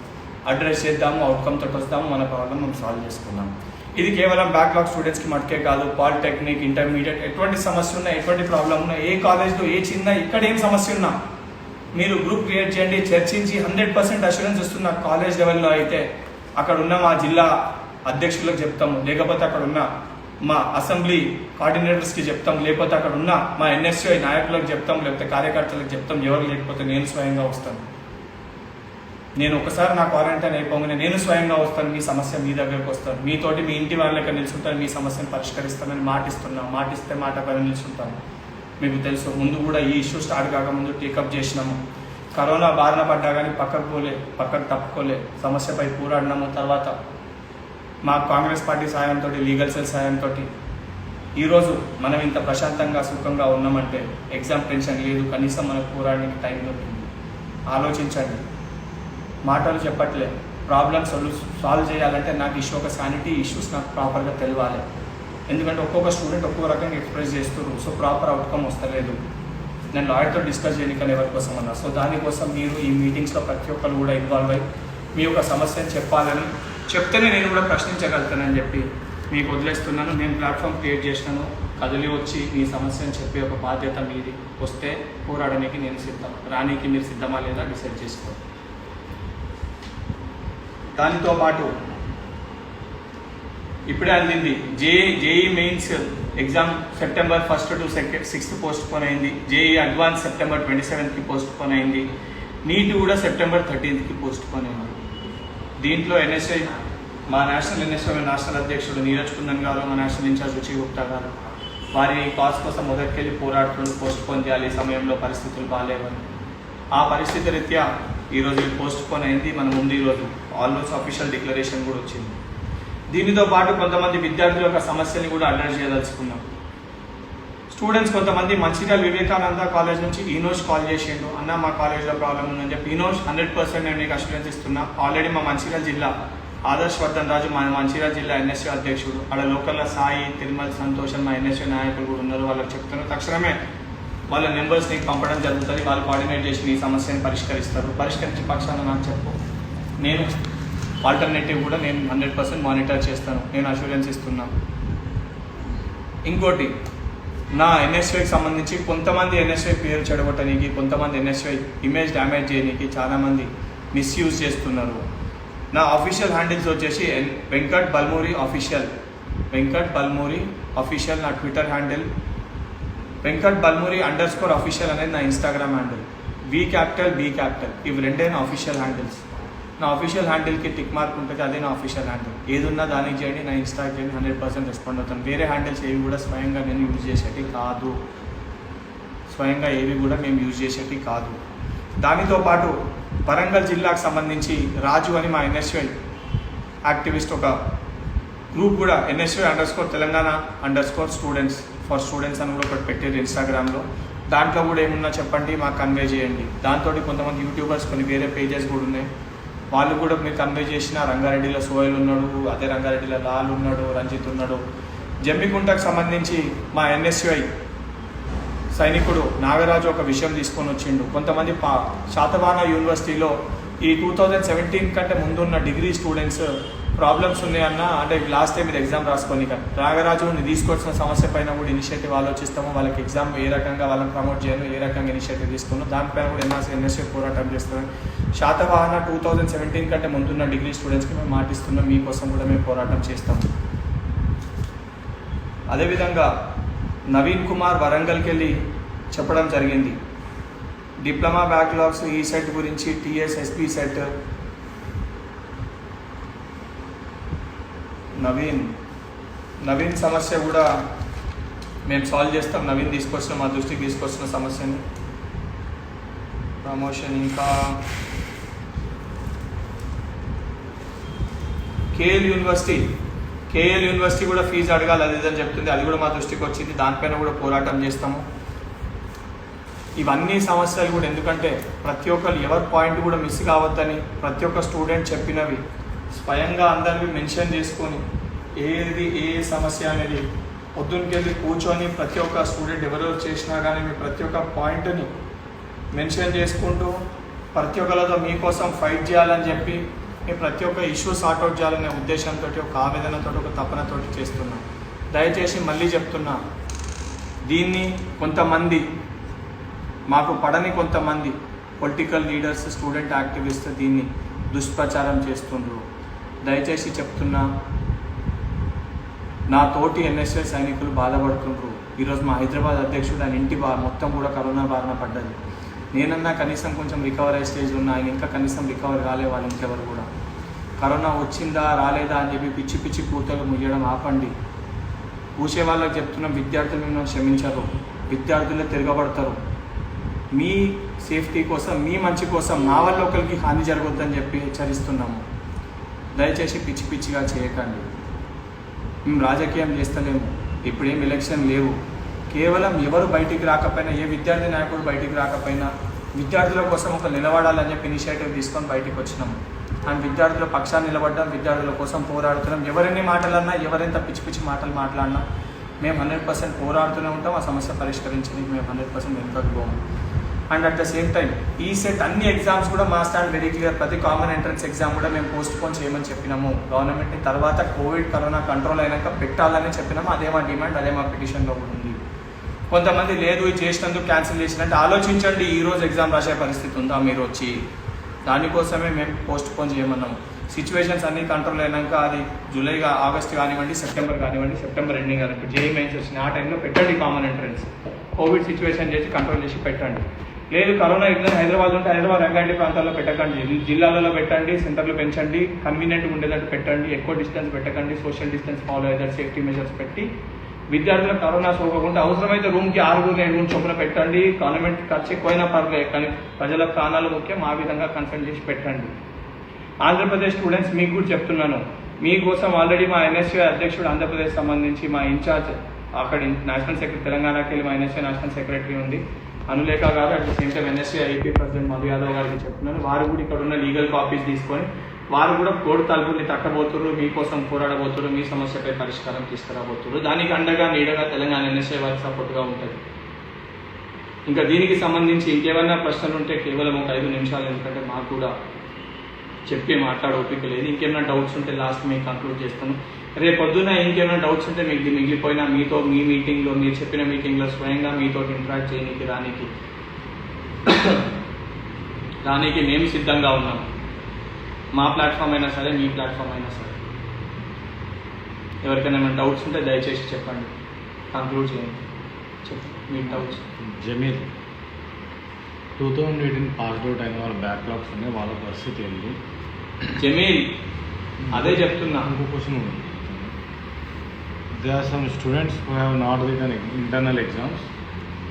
అడ్రస్ చేద్దాము, అవుట్కమ్ తోటి వస్తాము, మన ప్రాబ్లం మేము సాల్వ్ చేసుకున్నాము. ఇది కేవలం బ్యాక్లాగ్ స్టూడెంట్స్కి మటుకే కాదు. పాలిటెక్నిక్, ఇంటర్మీడియట్ ఎటువంటి సమస్య ఉన్నా, ఎటువంటి ప్రాబ్లం ఉన్నా, ఏ కాలేజ్లో ఏ చిన్న ఇక్కడ ఏం సమస్య ఉన్నా మీరు గ్రూప్ క్రియేట్ చేయండి. చర్చించి 100% అష్యూరెన్స్ వస్తున్న కాలేజ్ లెవెల్లో అయితే అక్కడ ఉన్న మా జిల్లా అధ్యక్షులకు చెప్తాము, లేకపోతే అక్కడ ఉన్న మా అసెంబ్లీ కోఆర్డినేటర్స్కి చెప్తాం, లేకపోతే అక్కడ ఉన్న మా ఎన్ఎస్ఐ నాయకులకు చెప్తాం, లేకపోతే కార్యకర్తలకు చెప్తాం. ఎవరు లేకపోతే నేను స్వయంగా వస్తాను. నేను ఒకసారి నా క్వారంటైన్ అయిపోగానే నేను స్వయంగా వస్తాను. మీ సమస్య మీ దగ్గరకు వస్తాను. మీతోటి మీ ఇంటి వాళ్ళ దగ్గర నిలుచుంటాను. మీ సమస్యను పరిష్కరిస్తానని మాటిస్తే మాట పైన నిలుచుంటాను. మీకు తెలుసు, ముందు కూడా ఈ ఇష్యూ స్టార్ట్ కాకముందు టేకప్ చేసినాము. కరోనా బారిన పడ్డా కానీ పక్కకు తప్పుకోలే, సమస్యపై పోరాడినాము. తర్వాత మా కాంగ్రెస్ పార్టీ సాయంతో, లీగల్ సెల్ సాయంతో ఈరోజు మనం ఇంత ప్రశాంతంగా సుఖంగా ఉన్నామంటే ఎగ్జామ్ టెన్షన్ లేదు. కనీసం మనకు పోరాడడానికి టైం దొరికింది. ఆలోచించండి. మాటలు చెప్పట్లే. ప్రాబ్లమ్ సాల్వ్ చేయాలంటే నాకు ఇష్యూ ఒక శానిటీ ఇష్యూస్ నాకు ప్రాపర్గా తెలియాలి. ఎందుకంటే ఒక్కొక్క స్టూడెంట్ ఒక్కొక్క రకంగా ఎక్స్ప్రెస్ చేస్తారు. సో ప్రాపర్ అవుట్కమ్ వస్తలేదు. నేను లాయర్తో డిస్కస్ చేయడానికి ఎవరి కోసం అన్నా. సో దానికోసం మీరు ఈ మీటింగ్స్లో ప్రతి ఒక్కరు కూడా ఇన్వాల్వ్ అయ్యి మీ యొక్క సమస్యను చెప్పాలని, చెప్తేనే నేను కూడా ప్రశ్నించగలుగుతానని చెప్పి మీకు వదిలేస్తున్నాను. నేను ప్లాట్ఫామ్ క్రియేట్ చేసినాను. కదిలి వచ్చి మీ సమస్యను చెప్పే ఒక బాధ్యత మీది. వస్తే పోరాడడానికి నేను సిద్ధం, రానికి మీరు సిద్ధమా లేదా డిసైడ్ చేసుకోండి. దానితో పాటు ఇప్పుడే అందింది JEE mains exam September 1st to 6th postpone అయింది. JEE advance September 27th postpone అయింది. నీట్ కూడా September 13th పోస్ట్ పోన్ అయింది. దీంట్లో ఎన్ఎస్ఐ మా నేషనల్ అధ్యక్షుడు నీరజ్ కుందన్ గారు, మా నేషనల్ ఇన్ఛార్జ్ రుచి గుప్తా గారు వారి కాజ్ కోసం మొదటికెళ్ళి పోరాడుతుంటూ పోస్ట్ పోన్ చేయాలి. ఈ సమయంలో పరిస్థితులు బాగాలేవని. ఆ పరిస్థితి రీత్యా ఈరోజు పోస్ట్ పోన్ అయింది. మన ముందు ఈరోజు ఆల్మోస్ట్ అఫీషియల్ డిక్లరేషన్ కూడా వచ్చింది. దీనితో పాటు కొంతమంది విద్యార్థుల యొక్క సమస్యని కూడా అడ్రస్ చేయదలుచుకున్నాం. స్టూడెంట్స్ కొంతమంది మంచిర్యాల వివేకానంద కాలేజ్ నుంచి ఈనోష్ కాల్ చేసిండు, అన్న మా కాలేజ్లో ప్రాబ్లం ఉందని చెప్పి. ఈనోష్ 100% నేను నీకు అష్యూరెన్స్ ఇస్తున్నా. ఆల్రెడీ మా మంచిర్యాల జిల్లా ఆదర్శ్ వర్ధన్ రాజు మా మంచిర్యాల జిల్లా ఎన్ఎస్యూ అధ్యక్షుడు, అక్కడ లోకల్లో సాయి, తిరుమల, సంతోషం మా ఎన్ఎస్యూ నాయకులు కూడా ఉన్నారు. వాళ్ళకి చెప్తున్నారు, తక్షణమే వాళ్ళ నెంబర్స్ నీకు పంపడం జరుగుతుంది. వాళ్ళు కోఆర్డినేట్ చేసి నీ సమస్యను పరిష్కరిస్తారు. పరిష్కరించే పక్షాన నాకు చెప్పు, నేను ఆల్టర్నేటివ్ కూడా నేను 100% మానిటర్ చేస్తాను, నేను అష్యూరెన్స్ ఇస్తున్నాను. ఇంకోటి, నా ఎన్ఎస్వైకి సంబంధించి కొంతమంది ఎన్ఎస్వై పేరు చెడగొట్టడానికి, కొంతమంది ఎన్ఎస్వై ఇమేజ్ డ్యామేజ్ చేయడానికి చాలామంది మిస్యూజ్ చేస్తున్నారు. నా అఫీషియల్ హ్యాండిల్స్ వచ్చేసి వెంకట్ బల్మూరి ఆఫీషియల్, వెంకట్ బల్మూరి ఆఫీషియల్ నా Twitter handle, Venkat Balmuri _official అనేది నా ఇన్స్టాగ్రామ్ హ్యాండిల్, వి క్యాపిటల్ బి క్యాపిటల్, ఇవి రెండే నా అఫీషియల్ హ్యాండిల్స్. నా అఫీషియల్ హ్యాండిల్కి టిక్ మార్క్ ఉంటుంది, అదే నా అఫీషియల్ హ్యాండిల్. ఏది ఉన్నా దానికి చేయండి, నా ఇన్స్టాకి చేయండి, 100% రెస్పాండ్ అవుతాను. వేరే హ్యాండిల్స్ ఏవి కూడా స్వయంగా నేను యూజ్ చేసేటి కాదు, స్వయంగా ఏవి కూడా మేము యూజ్ చేసేటి కాదు. దానితో పాటు వరంగల్ జిల్లాకు సంబంధించి రాజు అని మా ఎన్ఎస్వై యాక్టివిస్ట్ ఒక గ్రూప్ కూడా NSY_ Telangana _students for students అని కూడా ఒకటి పెట్టారు ఇన్స్టాగ్రామ్లో. దాంట్లో కూడా ఏమున్నా చెప్పండి, మాకు కన్వే చేయండి. దాంతో కొంతమంది యూట్యూబర్స్ కొన్ని వేరే పేజెస్ కూడా ఉన్నాయి, వాళ్ళు కూడా మీరు కన్వే చేసిన. రంగారెడ్డిలో సోయల్ ఉన్నాడు, అదే రంగారెడ్డిలో లాల్ ఉన్నాడు, రంజిత్ ఉన్నాడు. జమ్మికుంటకు సంబంధించి మా ఎన్ఎస్వై సైనికుడు నాగరాజు ఒక విషయం తీసుకొని వచ్చిండు. కొంతమంది శాతవాహన యూనివర్సిటీలో ఈ 2017 కంటే ముందున్న డిగ్రీ స్టూడెంట్స్ ప్రాబ్లమ్స్ ఉన్నాయన్న, అంటే లాస్ట్ టైం మీరు ఎగ్జామ్ రాసుకొని నాగరాజుని తీసుకొచ్చిన సమస్య పైన కూడా ఇనిషియేటివ్ ఆలోచిస్తాము. వాళ్ళకి ఎగ్జామ్ ఏ రకంగా వాళ్ళని ప్రమోట్ చేయాలో, ఏ రకంగా ఇనిషియేటివ్ తీసుకున్నాం, దానిపైన కూడా ఎన్ఎస్వై పోరాటం చేస్తాం. శాతవాహన 2017 కంటే ముందున్న డిగ్రీ స్టూడెంట్స్కి మేము మాటిస్తున్నాం, మీకోసం కూడా మేము పోరాటం చేస్తాం. అదేవిధంగా నవీన్ కుమార్ వరంగల్కి వెళ్ళి చెప్పడం జరిగింది, డిప్లొమా బ్యాక్లాగ్స్ ఈ సెట్ గురించి, TSSB సెట్. నవీన్ సమస్య కూడా మేము సాల్వ్ చేస్తాం. నవీన్ మా దృష్టికి తీసుకొచ్చిన సమస్యని. ప్రమోషన్ ఇంకా కేఎల్ యూనివర్సిటీ కూడా ఫీజు అడగాలి అది ఇదని చెప్తుంది, అది కూడా మా దృష్టికి వచ్చింది. దానిపైన కూడా పోరాటం చేస్తాము. ఇవన్నీ సమస్యలు కూడా ఎందుకంటే ప్రతి ఒక్కరు ఎవరి పాయింట్ కూడా మిస్ కావద్దని ప్రతి ఒక్క స్టూడెంట్ చెప్పినవి స్వయంగా అందరివి మెన్షన్ చేసుకొని, ఏది ఏ సమస్య అనేది పొద్దున్నకెళ్ళి కూర్చొని ప్రతి ఒక్క స్టూడెంట్ ఎవరెవరు చేసినా కానీ మీ ప్రతి ఒక్క పాయింట్ని మెన్షన్ చేసుకుంటూ ప్రతి ఒక్కరితో మీకోసం ఫైట్ చేయాలని చెప్పి మేము ప్రతి ఒక్క ఇష్యూ సార్ట్అవుట్ చేయాలనే ఉద్దేశంతో, ఒక ఆవేదనతో, ఒక తపనతోటి చేస్తున్నాం. దయచేసి మళ్ళీ చెప్తున్నా, దీన్ని కొంతమంది మాకు పడని కొంతమంది పొలిటికల్ లీడర్స్, స్టూడెంట్ యాక్టివిస్ట్ దీన్ని దుష్ప్రచారం చేస్తుండ్రు. దయచేసి చెప్తున్నా, నా తోటి ఎన్ఎస్వై సైనికులు బాధపడుతుండ్రు. ఈరోజు మా హైదరాబాద్ అధ్యక్షుడు ఆయన ఇంటి మొత్తం కూడా కరోనా బారిన పడ్డది. నేనన్నా కనీసం కొంచెం రికవరీ స్టేజ్ ఉన్నా, ఆయన ఇంకా కనీసం రికవర్ కాలే. వాళ్ళు ఇంకెవరు కూడా కరోనా వచ్చిందా రాలేదా అని చెప్పి పిచ్చి పిచ్చి కూతలు ముయ్యడం ఆపండి. కూసే వాళ్ళకి చెప్తున్నాం, విద్యార్థులు మిమ్మల్ని క్షమించరు, విద్యార్థులే తిరగబడతారు. మీ సేఫ్టీ కోసం, మీ మంచి కోసం, మా వల్ల ఒకరికి హాని జరగొద్దని చెప్పి హెచ్చరిస్తున్నాము. దయచేసి పిచ్చి పిచ్చిగా చేయకండి. మేము రాజకీయం చేస్తలేము, ఇప్పుడేం ఎలక్షన్ లేవు. కేవలం ఎవరు బయటికి రాకపోయినా, ఏ విద్యార్థి నాయకుడు బయటికి రాకపోయినా విద్యార్థుల కోసం ఒక నిలబడాలని చెప్పి ఇనిషియేటివ్ తీసుకొని బయటికి వచ్చినాము. అండ్ విద్యార్థుల పక్షాన్ని నిలబడ్డాం, విద్యార్థుల కోసం పోరాడుతున్నాం. ఎవరెన్ని మాటలన్నా, ఎవరెంత పిచ్చి పిచ్చి మాటలు మాట్లాడినా మేము 100% పోరాడుతూనే ఉంటాం. ఆ సమస్య పరిష్కరించడానికి మేము 100% వెనుకకు పోము. And at the same time ఈ సెట్ అన్ని ఎగ్జామ్స్ కూడా మా స్టాండ్ వెరీ క్లియర్. ప్రతి కామన్ ఎంట్రన్స్ ఎగ్జామ్ కూడా మేము పోస్ట్పోన్ చేయమని చెప్పినాము గవర్నమెంట్ని. తర్వాత కరోనా కంట్రోల్ అయినాక పెట్టాలని చెప్పినాము. అదే మా డిమాండ్, అదే మా పిటిషన్లో కూడా ఉంది. కొంతమంది లేదు ఇది చేసినందుకు క్యాన్సిల్ చేసినట్టు ఆలోచించండి. ఈరోజు ఎగ్జామ్ రాసే పరిస్థితి ఉందా మీరు వచ్చి? దానికోసమే మేము పోస్ట్పోన్ చేయమన్నాము. సిచ్యువేషన్స్ అన్నీ కంట్రోల్ అయినాక అది ఆగస్ట్ కానివ్వండి, సెప్టెంబర్ కానివ్వండి, సెప్టెంబర్ ఎండింగ్ కానివ్వండి, JEE మెయిన్స్ వచ్చిన ఆ టైంలో పెట్టండి కామన్ ఎంట్రన్స్. కోవిడ్ సిచ్యువేషన్ చేసి కంట్రోల్ చేసి పెట్టండి. లేదు కరోనా ఎగ్జామ్ హైదరాబాద్ ఉంటే హైదరాబాద్ రంగారెడ్డి ప్రాంతాల్లో పెట్టకండి, జిల్లాలలో పెట్టండి, సెంటర్లో పెంచండి, కన్వీనియంట్గా ఉండేటట్టు పెట్టండి, ఎక్కువ డిస్టెన్స్ పెట్టకండి, సోషల్ డిస్టెన్స్ ఫాలో అయ్యేది, సేఫ్టీ మెజర్స్ పెట్టి విద్యార్థులకు కరోనా సోకకుండా అవసరమైతే రూమ్కి 6-7 చొప్పున పెట్టండి. గవర్నమెంట్ ఖర్చు ఎక్కువైనా పర్లేదు, కానీ ప్రజల ప్రాణాలు ముఖ్యం. ఆ విధంగా కన్సల్ట్ చేసి పెట్టండి. ఆంధ్రప్రదేశ్ స్టూడెంట్స్ మీకు కూడా చెప్తున్నాను, మీకోసం ఆల్రెడీ మా ఎన్ఎస్ఏ అధ్యక్షుడు ఆంధ్రప్రదేశ్ సంబంధించి మా ఇన్ఛార్జ్ అక్కడ నేషనల్ సెక్రటరీ తెలంగాణకి వెళ్ళి మా ఎన్ఎస్ఏ నేషనల్ సెక్రటరీ ఉంది అనులేఖ గారు, at the same time NSA IP president Madhu Yadav గారికి చెప్తున్నాను. వారు కూడా ఇక్కడ ఉన్న లీగల్ కాపీస్ తీసుకొని వారు కూడా కోర్టు తలుపుల్ని తక్కబోతున్నారు, మీకోసం పోరాడబోతున్నారు, మీ సమస్యపై పరిష్కారం తీసుకురాబోతున్నారు. దానికి అండగా నీడగా తెలంగాణ ఎన్ఎస్ఏ వారికి సపోర్ట్గా ఉంటుంది. ఇంకా దీనికి సంబంధించి ఇంకేమైనా ప్రశ్నలు ఉంటే కేవలం ఒక 5 నిమిషాలు, ఎందుకంటే మాకు కూడా చెప్పి మాట్లాడే ఓపిక లేదు. ఇంకేమైనా డౌట్స్ ఉంటే లాస్ట్ మీకు కంక్లూడ్ చేస్తాను. రేపు పొద్దున్న ఇంకేమైనా డౌట్స్ ఉంటే మీకు మిగిలిపోయినా మీతో మీ మీటింగ్లో మీరు చెప్పిన మీటింగ్లో స్వయంగా మీతో ఇంటరాక్ట్ చేయడానికి రానికి మేము సిద్ధంగా ఉన్నాం. మా ప్లాట్ఫామ్ అయినా సరే, మీ ప్లాట్ఫామ్ అయినా సరే. ఎవరికైనా ఏమైనా డౌట్స్ ఉంటే దయచేసి చెప్పండి, కంక్లూడ్ చేయండి. చెప్పండి మీ డౌట్స్. జమీల్ 2018 పాస్డ్ అవుట్ అయిన వాళ్ళ బ్యాక్లాగ్స్ ఉన్నాయి, వాళ్ళ పరిస్థితి ఏంటి? జమీల్ అదే చెప్తున్నా. ఇంకో క్వశ్చన్ ఉంది. They are some students who have not written internal exams,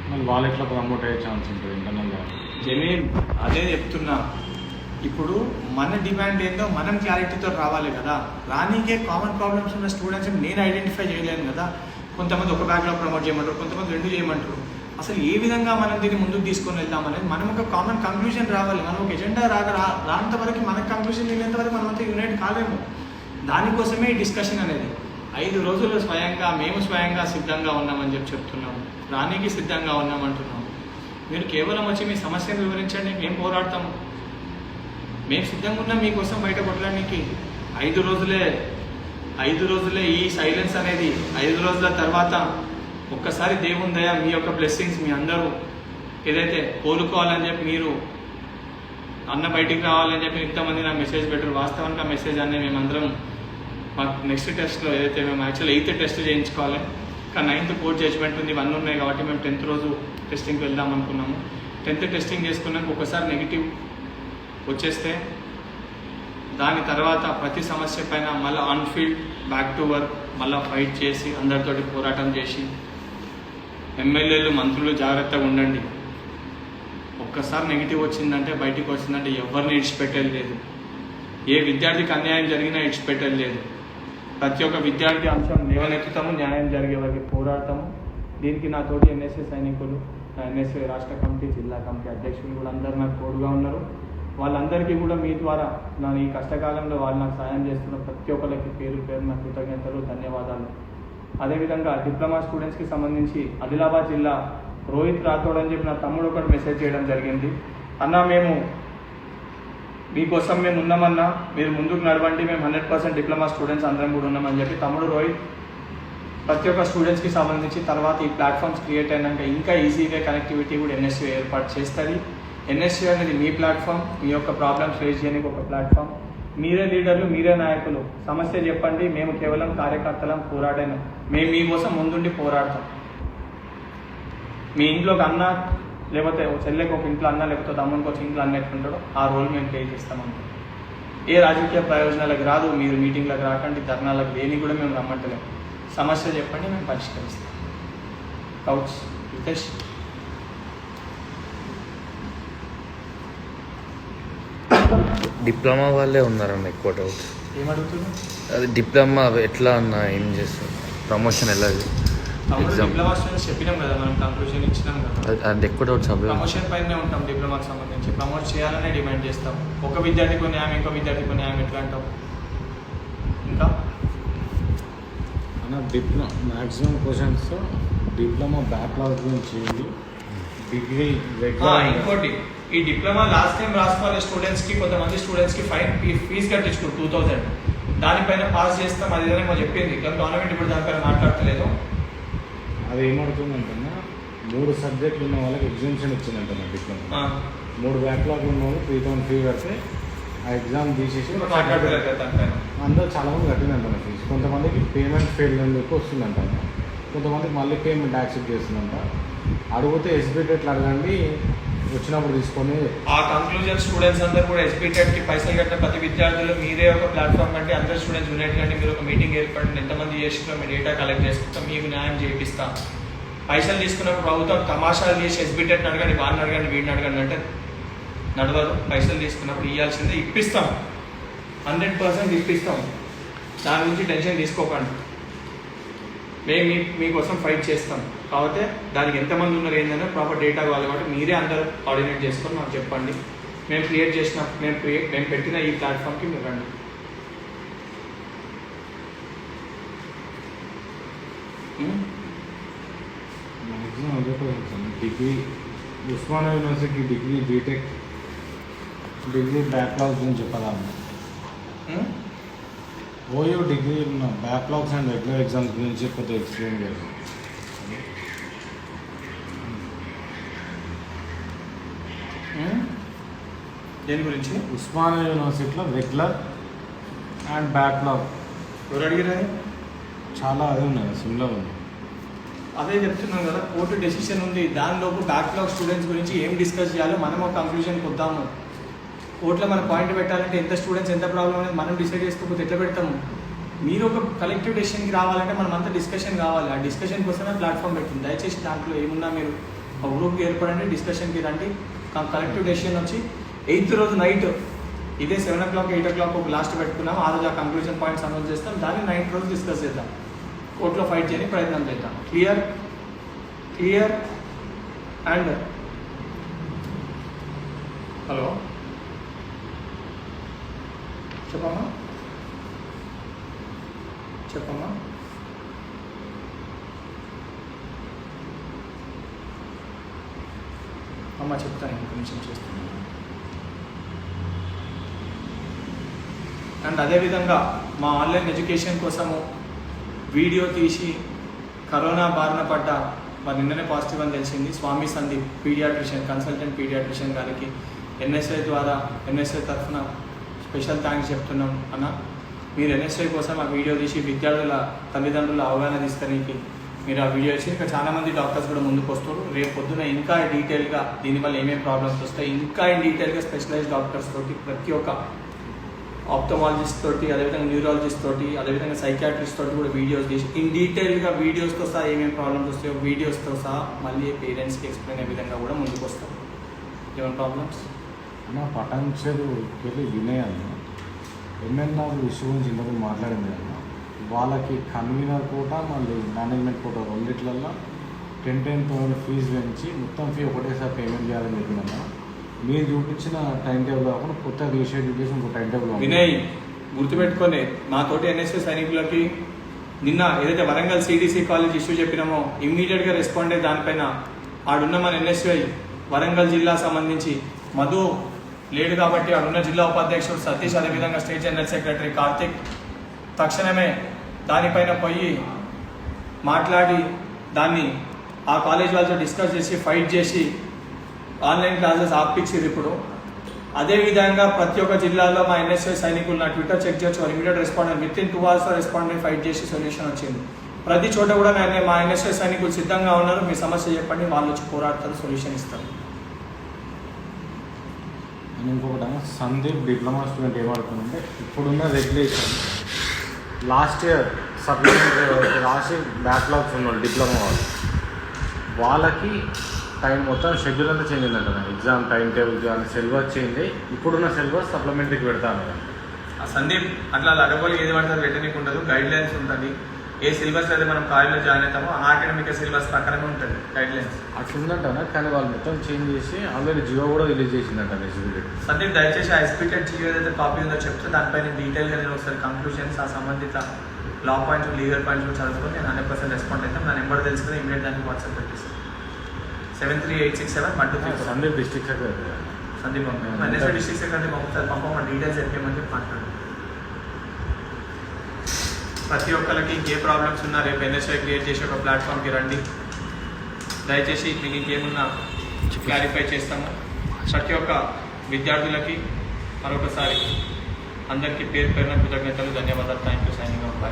మళ్ళీ వాళ్ళు ఎట్లా ప్రమోట్ అయ్యే ఛాన్స్ ఉంటుంది ఇంటర్నల్గా? జమీల్ అదే చెప్తున్నా. ఇప్పుడు మన డిమాండ్ ఏందో మనం క్లారిటీతో రావాలి కదా. రానీకే కామన్ ప్రాబ్లమ్స్ ఉన్న స్టూడెంట్స్ నేను ఐడెంటిఫై చేయలేను కదా. కొంతమంది ఒక బ్యాక్లాగ్ ప్రమోట్ చేయమంటారు, కొంతమంది 2 చేయమంటారు. అసలు ఏ విధంగా మనం దీన్ని ముందుకు తీసుకొని వెళ్దామనేది మనం ఒక కామన్ కంక్లూజన్ రావాలి. మనం ఒక ఎజెండా రానంత వరకు మనకు కంక్లూజన్ వెళ్ళేంత వరకు మనం అంతా యునైట్ కాలేము. దానికోసమే ఈ డిస్కషన్ అనేది. 5 రోజులు మేము స్వయంగా సిద్ధంగా ఉన్నామని చెప్తున్నాము, రానీకి సిద్ధంగా ఉన్నామంటున్నాము. మీరు కేవలం వచ్చి మీ సమస్యను వివరించండి, మేము పోరాడతాము. మేము సిద్ధంగా ఉన్నాం మీకోసం బయట కొట్టడానికి. 5 రోజులే ఈ సైలెన్స్ అనేది. 5 రోజుల తర్వాత ఒక్కసారి దేవుని దయ, మీ యొక్క బ్లెస్సింగ్స్, మీ అందరూ ఏదైతే కోలుకోవాలని చెప్పి మీరు అన్న బయటికి రావాలని చెప్పి ఇంతమంది నాకు మెసేజ్ పెట్టారు. వాస్తవానికి ఆ మెసేజ్ అనేది మేమందరం మాకు నెక్స్ట్ టెస్ట్లో ఏదైతే మేము యాక్చువల్ 8th టెస్ట్ చేయించుకోవాలి, కానీ 9th కోర్ట్ జడ్జ్మెంట్ ఉంది, 1 ఉన్నాయి కాబట్టి మేము 10th రోజు టెస్టింగ్కి వెళ్దాం అనుకున్నాము. 10th టెస్టింగ్ చేసుకున్నాక ఒకసారి నెగిటివ్ వచ్చేస్తే దాని తర్వాత ప్రతి సమస్య పైన మళ్ళీ on field back to work, మళ్ళీ ఫైట్ చేసి అందరితోటి పోరాటం చేసి, ఎమ్మెల్యేలు మంత్రులు జాగ్రత్తగా ఉండండి. ఒక్కసారి నెగిటివ్ వచ్చిందంటే, బయటికి వచ్చిందంటే ఎవరిని ఇడిచిపెట్టేది లేదు. ఏ విద్యార్థికి అన్యాయం జరిగినా ఇడిచిపెట్టేది లేదు. ప్రతి ఒక్క విద్యార్థి అంశం లేవనెత్తుతాము, న్యాయం జరిగే వరకు పోరాడతాము. దీనికి నాతోటి ఎన్ఎస్ఏ సైనికులు, ఎన్ఎస్ఏ రాష్ట్ర కమిటీ, జిల్లా కమిటీ అధ్యక్షులు కూడా అందరూ నాకు తోడుగా ఉన్నారు. వాళ్ళందరికీ కూడా మీ ద్వారా ఈ కష్టకాలంలో వాళ్ళు నాకు సాయం చేస్తున్న ప్రతి ఒక్కరికి పేరు నా కృతజ్ఞతలు, ధన్యవాదాలు. అదేవిధంగా డిప్లొమా స్టూడెంట్స్కి సంబంధించి ఆదిలాబాద్ జిల్లా రోహిత్ రాథోడ్ అని చెప్పి నా తమ్ముడు ఒకటి మెసేజ్ చేయడం జరిగింది. అన్న మీకోసం మేము ఉన్నామన్నా, మీరు ముందుకు నడవండి, మేము 100% డిప్లొమా స్టూడెంట్స్ అందరం కూడా ఉన్నామని చెప్పి తమ్ముడు రోహిత్ ప్రతి ఒక్క స్టూడెంట్స్కి సంబంధించి తర్వాత ఈ ప్లాట్ఫామ్స్ క్రియేట్ అయినాక ఇంకా ఈజీగా కనెక్టివిటీ కూడా ఎన్ఎస్యూ ఏర్పాటు చేస్తుంది. ఎన్ఎస్యూ అనేది మీ ప్లాట్ఫామ్, మీ యొక్క ప్రాబ్లమ్స్ ఫేస్ చేయడానికి ఒక ప్లాట్ఫామ్. మీరే లీడర్లు, మీరే నాయకులు. సమస్య చెప్పండి, మేము కేవలం కార్యకర్తలం, పోరాడాను. మేము మీకోసం ముందుండి పోరాడతాం. మీ ఇంట్లో ఒక అన్న, లేకపోతే చెల్లెకి ఒక ఇంట్లో అన్న, లేకపోతే తమ్మునికి ఒక ఇంట్లో అన్న ఎట్లుంటాడో ఆ రోల్ మేము ప్లే చేస్తామంటే. ఏ రాజకీయ ప్రయోజనాలకు రాదు, మీరు మీటింగ్లకు రాకండి, ధర్నాలకు దేనికి కూడా మేము రమ్మంటలేము. సమస్య చెప్పండి, మేము పరిష్కరిస్తాం. డౌట్స్ రితేష్? డిప్లొమా వాళ్ళే ఉన్నారన్న ఎక్కువ డౌట్స్. ఏమడుగుతున్నారు? అది డిప్లొమా ఎట్లా అన్న, ఏం చేస్తారు, ప్రమోషన్ ఎలా? ఎగ్జామ్ డిప్లొమా స్టూడెంట్స్ చెప్పినాం కదా, మనం కంక్లూజన్ ఇచ్చినాం కదా. అది ఎక్కువ డౌట్స్. ప్రమోషన్ పైనే ఉంటాం. డిప్లొమాకి సంబంధించి ప్రమోట్ చేయాలనే డిమాండ్ చేస్తాం. ఒక విద్యార్థికి న్యాయం, ఇంకో విద్యార్థికి న్యాయం ఎట్లా అంటాం? ఇంకా మ్యాక్సిమం క్వశ్చన్స్ డిప్లొమా బ్యాక్లాగ్ గురించి, డిగ్రీ ఇంకోటి, ఈ డిప్లొమా లాస్ట్ టైం రాసుకోవాలి స్టూడెంట్స్కి, కొంతమంది స్టూడెంట్స్కి ఫీజు కట్టించుకో 2000, దానిపైన పాస్ చేస్తాం. అది ఏదైనా చెప్పింది కానీ గవర్నమెంట్ ఇప్పుడు దానిపైన మాట్లాడతలేదు. అది ఏమడుతుందంటన్నా, 3 సబ్జెక్టులు ఉన్న వాళ్ళకి ఎగ్జామ్షన్ ఇచ్చిందంట డిప్లొమా. 3 బ్యాక్లాగ్ ఉన్న వాళ్ళు 3000 ఫీ కడితే ఆ ఎగ్జామ్ తీసేసి అందరూ చాలా మంది కట్టిందంట ఫీజు. కొంతమందికి పేమెంట్ ఫెయిల్ అని చెప్పి వస్తుందంట, కొంతమందికి మళ్ళీ పేమెంట్ యాక్సెప్ట్ చేస్తుందంట. అడిగితే ఎస్బీటెట్లు అడగండి, వచ్చినప్పుడు తీసుకొని. ఆ కంక్లూజన్ స్టూడెంట్స్ అందరూ కూడా ఎస్బీటెట్కి పైసలు కట్టిన ప్రతి విద్యార్థులు మీరే ఒక ప్లాట్ఫామ్ అంటే అందరు స్టూడెంట్స్ యునైట్ కంటే మీరు ఒక మీటింగ్ ఏర్పడండి, ఎంతమంది చేసినా మీ డేటా కలెక్ట్ చేసుకుంటాం, మీకు న్యాయం చేయిస్తాం. పైసలు తీసుకున్నప్పుడు ప్రభుత్వం తమాషాలు చేసి ఎస్బీటెట్ని అడగండి, వాళ్ళని అడగండి, వీడిని అడగండి అంటే నడవదు. పైసలు తీసుకున్నప్పుడు ఇవ్వాల్సిందే, ఇప్పిస్తాం, 100% ఇప్పిస్తాం. దాని గురించి టెన్షన్ తీసుకోకండి. మేము మీకోసం ఫైట్ చేస్తాం. కాకపోతే దానికి ఎంతమంది ఉన్నారు ఏంటంటే ప్రాపర్ డేటా కావాలి కాబట్టి మీరే అందరూ కోఆర్డినేట్ చేసుకొని మాకు చెప్పండి. మేము పెట్టిన ఈ ప్లాట్ఫామ్కి మీరు రండి. మ్యాక్సిమం అదే sir. Degree Osmania university degree BTech degree backlogs గురించి చెప్పాలన్నా. ఓయూ డిగ్రీ ఉన్న బ్యాక్లాగ్స్ అండ్ రెగ్యులర్ ఎగ్జామ్స్ గురించి కొద్దిగా ఎక్స్ప్లెయిన్ చేయాలి. దేని గురించి? ఉస్మానియా యూనివర్సిటీలో రెగ్యులర్ అండ్ బ్యాక్లాగ్ ఎవరు అడిగిరా? చాలా అదే ఉన్నాయి, సిమిలర్ ఉంది. అదే చెప్తున్నాను కదా, కోర్టు డెసిషన్ ఉంది. దానిలోపు బ్యాక్లాగ్ స్టూడెంట్స్ గురించి ఏం డిస్కస్ చేయాలో మనం ఒక కంక్లూజన్కి వద్దాము. కోర్టులో మన పాయింట్ పెట్టాలంటే ఎంత స్టూడెంట్స్ ఎంత ప్రాబ్లం అనేది మనం డిసైడ్ చేసుకోకపోతే ఎట్లా పెడతాము? మీరు ఒక కలెక్టివ్ డెసిషన్కి రావాలంటే మనం అంతా డిస్కషన్ కావాలి. ఆ డిస్కషన్ కోసమే ప్లాట్ఫామ్ పెట్టింది. దయచేసి దాంట్లో ఏమున్నా మీరు ఒక గ్రూప్కి ఏర్పడండి, డిస్కషన్కి రండి. కలెక్టివ్ డెసిషన్ వచ్చి 8th రోజు నైట్ ఇదే 7 o'clock 8 o'clock ఒక లాస్ట్ పెట్టుకున్నాం. ఆ రోజు ఆ కంక్లూజన్ పాయింట్స్ అనౌన్స్ చేస్తాం. దాన్ని 9th రోజు డిస్కస్ చేద్దాం. కోర్టులో ఫైట్ చేయడానికి ప్రయత్నం చేద్దాం. క్లియర్ అండ్ హలో చెప్పమ్మా అమ్మ చెప్తాను, ఇంకొక నిమిషం చేస్తాను. అండ్ అదేవిధంగా మా ఆన్లైన్ ఎడ్యుకేషన్ కోసము వీడియో తీసి కరోనా బారిన పడ్డ మరి నిన్ననే పాజిటివ్ అని తెలిసింది స్వామి సందీప్ కన్సల్టెంట్ పీడియాట్రిషియన్ గారికి ఎన్ఎస్ఐ తరఫున స్పెషల్ థ్యాంక్స్ చెప్తున్నాం అన్న. మీరు ఎన్ఎస్ఐ కోసం ఆ వీడియో తీసి విద్యార్థుల తల్లిదండ్రుల అవగాహన తీసుకోనికి మీరు ఆ వీడియో ఇచ్చి ఇంకా చాలామంది డాక్టర్స్ కూడా ముందుకు వస్తారు. రేపు పొద్దున ఇంకా డీటెయిల్గా దీనివల్ల ఏమేమి ప్రాబ్లమ్స్ వస్తాయి ఇంకా డీటెయిల్గా స్పెషలైజ్డ్ డాక్టర్స్ తోటి ప్రతి ఒక్క ఆప్థమాలజిస్ట్ తోటి అదేవిధంగా న్యూరాలజిస్ట్ తోటి అదేవిధంగా సైకాట్రిస్ట్ తోటి కూడా వీడియోస్ తీసి డీటెయిల్గా వీడియోస్తో సహా ఏమేమి ప్రాబ్లమ్స్ వస్తాయో వీడియోస్తో సహా మళ్ళీ పేరెంట్స్కి ఎక్స్ప్లెయిన్ అయ్యే విధంగా కూడా ముందుకు వస్తాం. ఏమైనా ప్రాబ్లమ్స్ అన్న పటాన్చేరు వెళ్ళి వినయాన్ని ఎంఎన్ఆర్ ఇష్యూ గురించి ఇంతకు మాట్లాడింది అన్న. వాళ్ళకి కన్వీనర్ కోట మళ్ళీ మేనేజ్మెంట్ కోట రెండిట్లల్లో 10,000 ఫీజు పెంచి మొత్తం ఫీ ఒకటేసారి పేమెంట్ చేయాలని చెప్పిందన్న. మీరు చూపించిన టైం టేబుల్ కాకుండా కొత్తగా రీషెడ్యూల్ చేసి ఇంకో టైం టేబుల్ వినయ్ గుర్తుపెట్టుకోండి. మాతోటి ఎన్ఎస్ఎస్ సైనికులకి నిన్న ఏదైతే వరంగల్ సిడిసి కాలేజ్ ఇష్యూ చెప్పినామో ఇమ్మీడియట్గా రెస్పాండ్ అయ్యి దానిపైన ఆడున్న మన ఎన్ఎస్ఐ వరంగల్ జిల్లా సంబంధించి మధు లేడు కాబట్టి ఆడున్న జిల్లా ఉపాధ్యక్షుడు సతీష్ అదేవిధంగా స్టేట్ జనరల్ సెక్రటరీ కార్తిక్ తక్షణమే దానిపైన పోయి మాట్లాడి దాన్ని ఆ కాలేజ్ వాళ్ళతో డిస్కస్ చేసి ఫైట్ చేసి ఆన్లైన్ క్లాసెస్ ఆపిచ్చింది. ఇప్పుడు అదేవిధంగా ప్రతి ఒక్క జిల్లాలో మా ఎన్ఎస్ఐ సైనికులు నా ట్విట్టర్ చెక్ చేయొచ్చు, immediate respond with in 2 hours respond అయ్యి ఫైట్ చేసి సొల్యూషన్ వచ్చింది. ప్రతి చోట కూడా మా ఎన్ఎస్ఐ సైనికులు సిద్ధంగా ఉన్నారు. మీ సమస్య చెప్పండి, వాళ్ళు వచ్చి పోరాడతారు, సొల్యూషన్ ఇస్తారు. ఇంకొకటి సందీప్ డిప్లొమా స్టూడెంట్ ఏమడుతుందంటే ఇప్పుడున్న రెగ్యులేషన్ లాస్ట్ ఇయర్ సప్లిమెంటరీ రాసి బ్యాక్లాగ్స్ ఉన్న డిప్లొమా వాళ్ళకి టైం మొత్తం షెడ్యూల్ అంతా చేంజ్ అయిందంట. ఎగ్జామ్ టైం టేబుల్ కానీ సిలబస్ చేంజ్ అయ్యి ఇప్పుడున్న సిలబస్ సప్లిమెంటరీకి పెడతాను కదా. సందీప్ అట్లా అడగోలు ఏది పడితే పెట్టడానికి ఉండదు. గైడ్ లైన్స్ ఉంటుంది. ఏ సిలబస్ అయితే మనం కాలేజ్లో జాయిన్ అవుతామో ఆ అకాడమిక్ సిలబస్ ప్రకారమే ఉంటుంది గైడ్ లైన్స్. అట్లా ఉందంట. కానీ వాళ్ళు మొత్తం చేంజ్ చేసి ఆల్రెడీ జియో కూడా రిలీజ్ చేసిందంట ఎస్బిటెడ్. సందీప్ దయచేసి ఆ ఎస్బిటెడ్ జియో ఏదైతే కాపీ ఉందో చెప్తే దానిపైన డీటెయిల్గా నేను ఒకసారి కంక్లూషన్స్ ఆ సంబంధిత లా పాయింట్స్ లీగల్ పాయింట్స్ కూడా చదువుకొని నేను 100% రెస్పాండ్ అవుతాను. నా నెంబర్ తెలుసుకుని ఇమీడియట్ దానికి వాట్సాప్ పెట్టేస్తాను. 73867123. Sandeep district secretary. Sandeep NSI district secretary పంపమా డీటెయిల్స్ చెప్పేయమని చెప్పి మాట్లాడు. ప్రతి ఒక్కరికి ఇంకే ప్రాబ్లమ్స్ ఉన్నా రేపు ఎన్ఎస్ఐ క్రియేట్ చేసి ఒక ప్లాట్ఫామ్కి రండి. దయచేసి మీకు ఇంకేమున్నా క్లారిఫై చేస్తాము. ప్రతి ఒక్క విద్యార్థులకి మరొకసారి అందరికీ పేరు పేరున కృతజ్ఞతలు, ధన్యవాదాలు. Thank you. Signing off. By.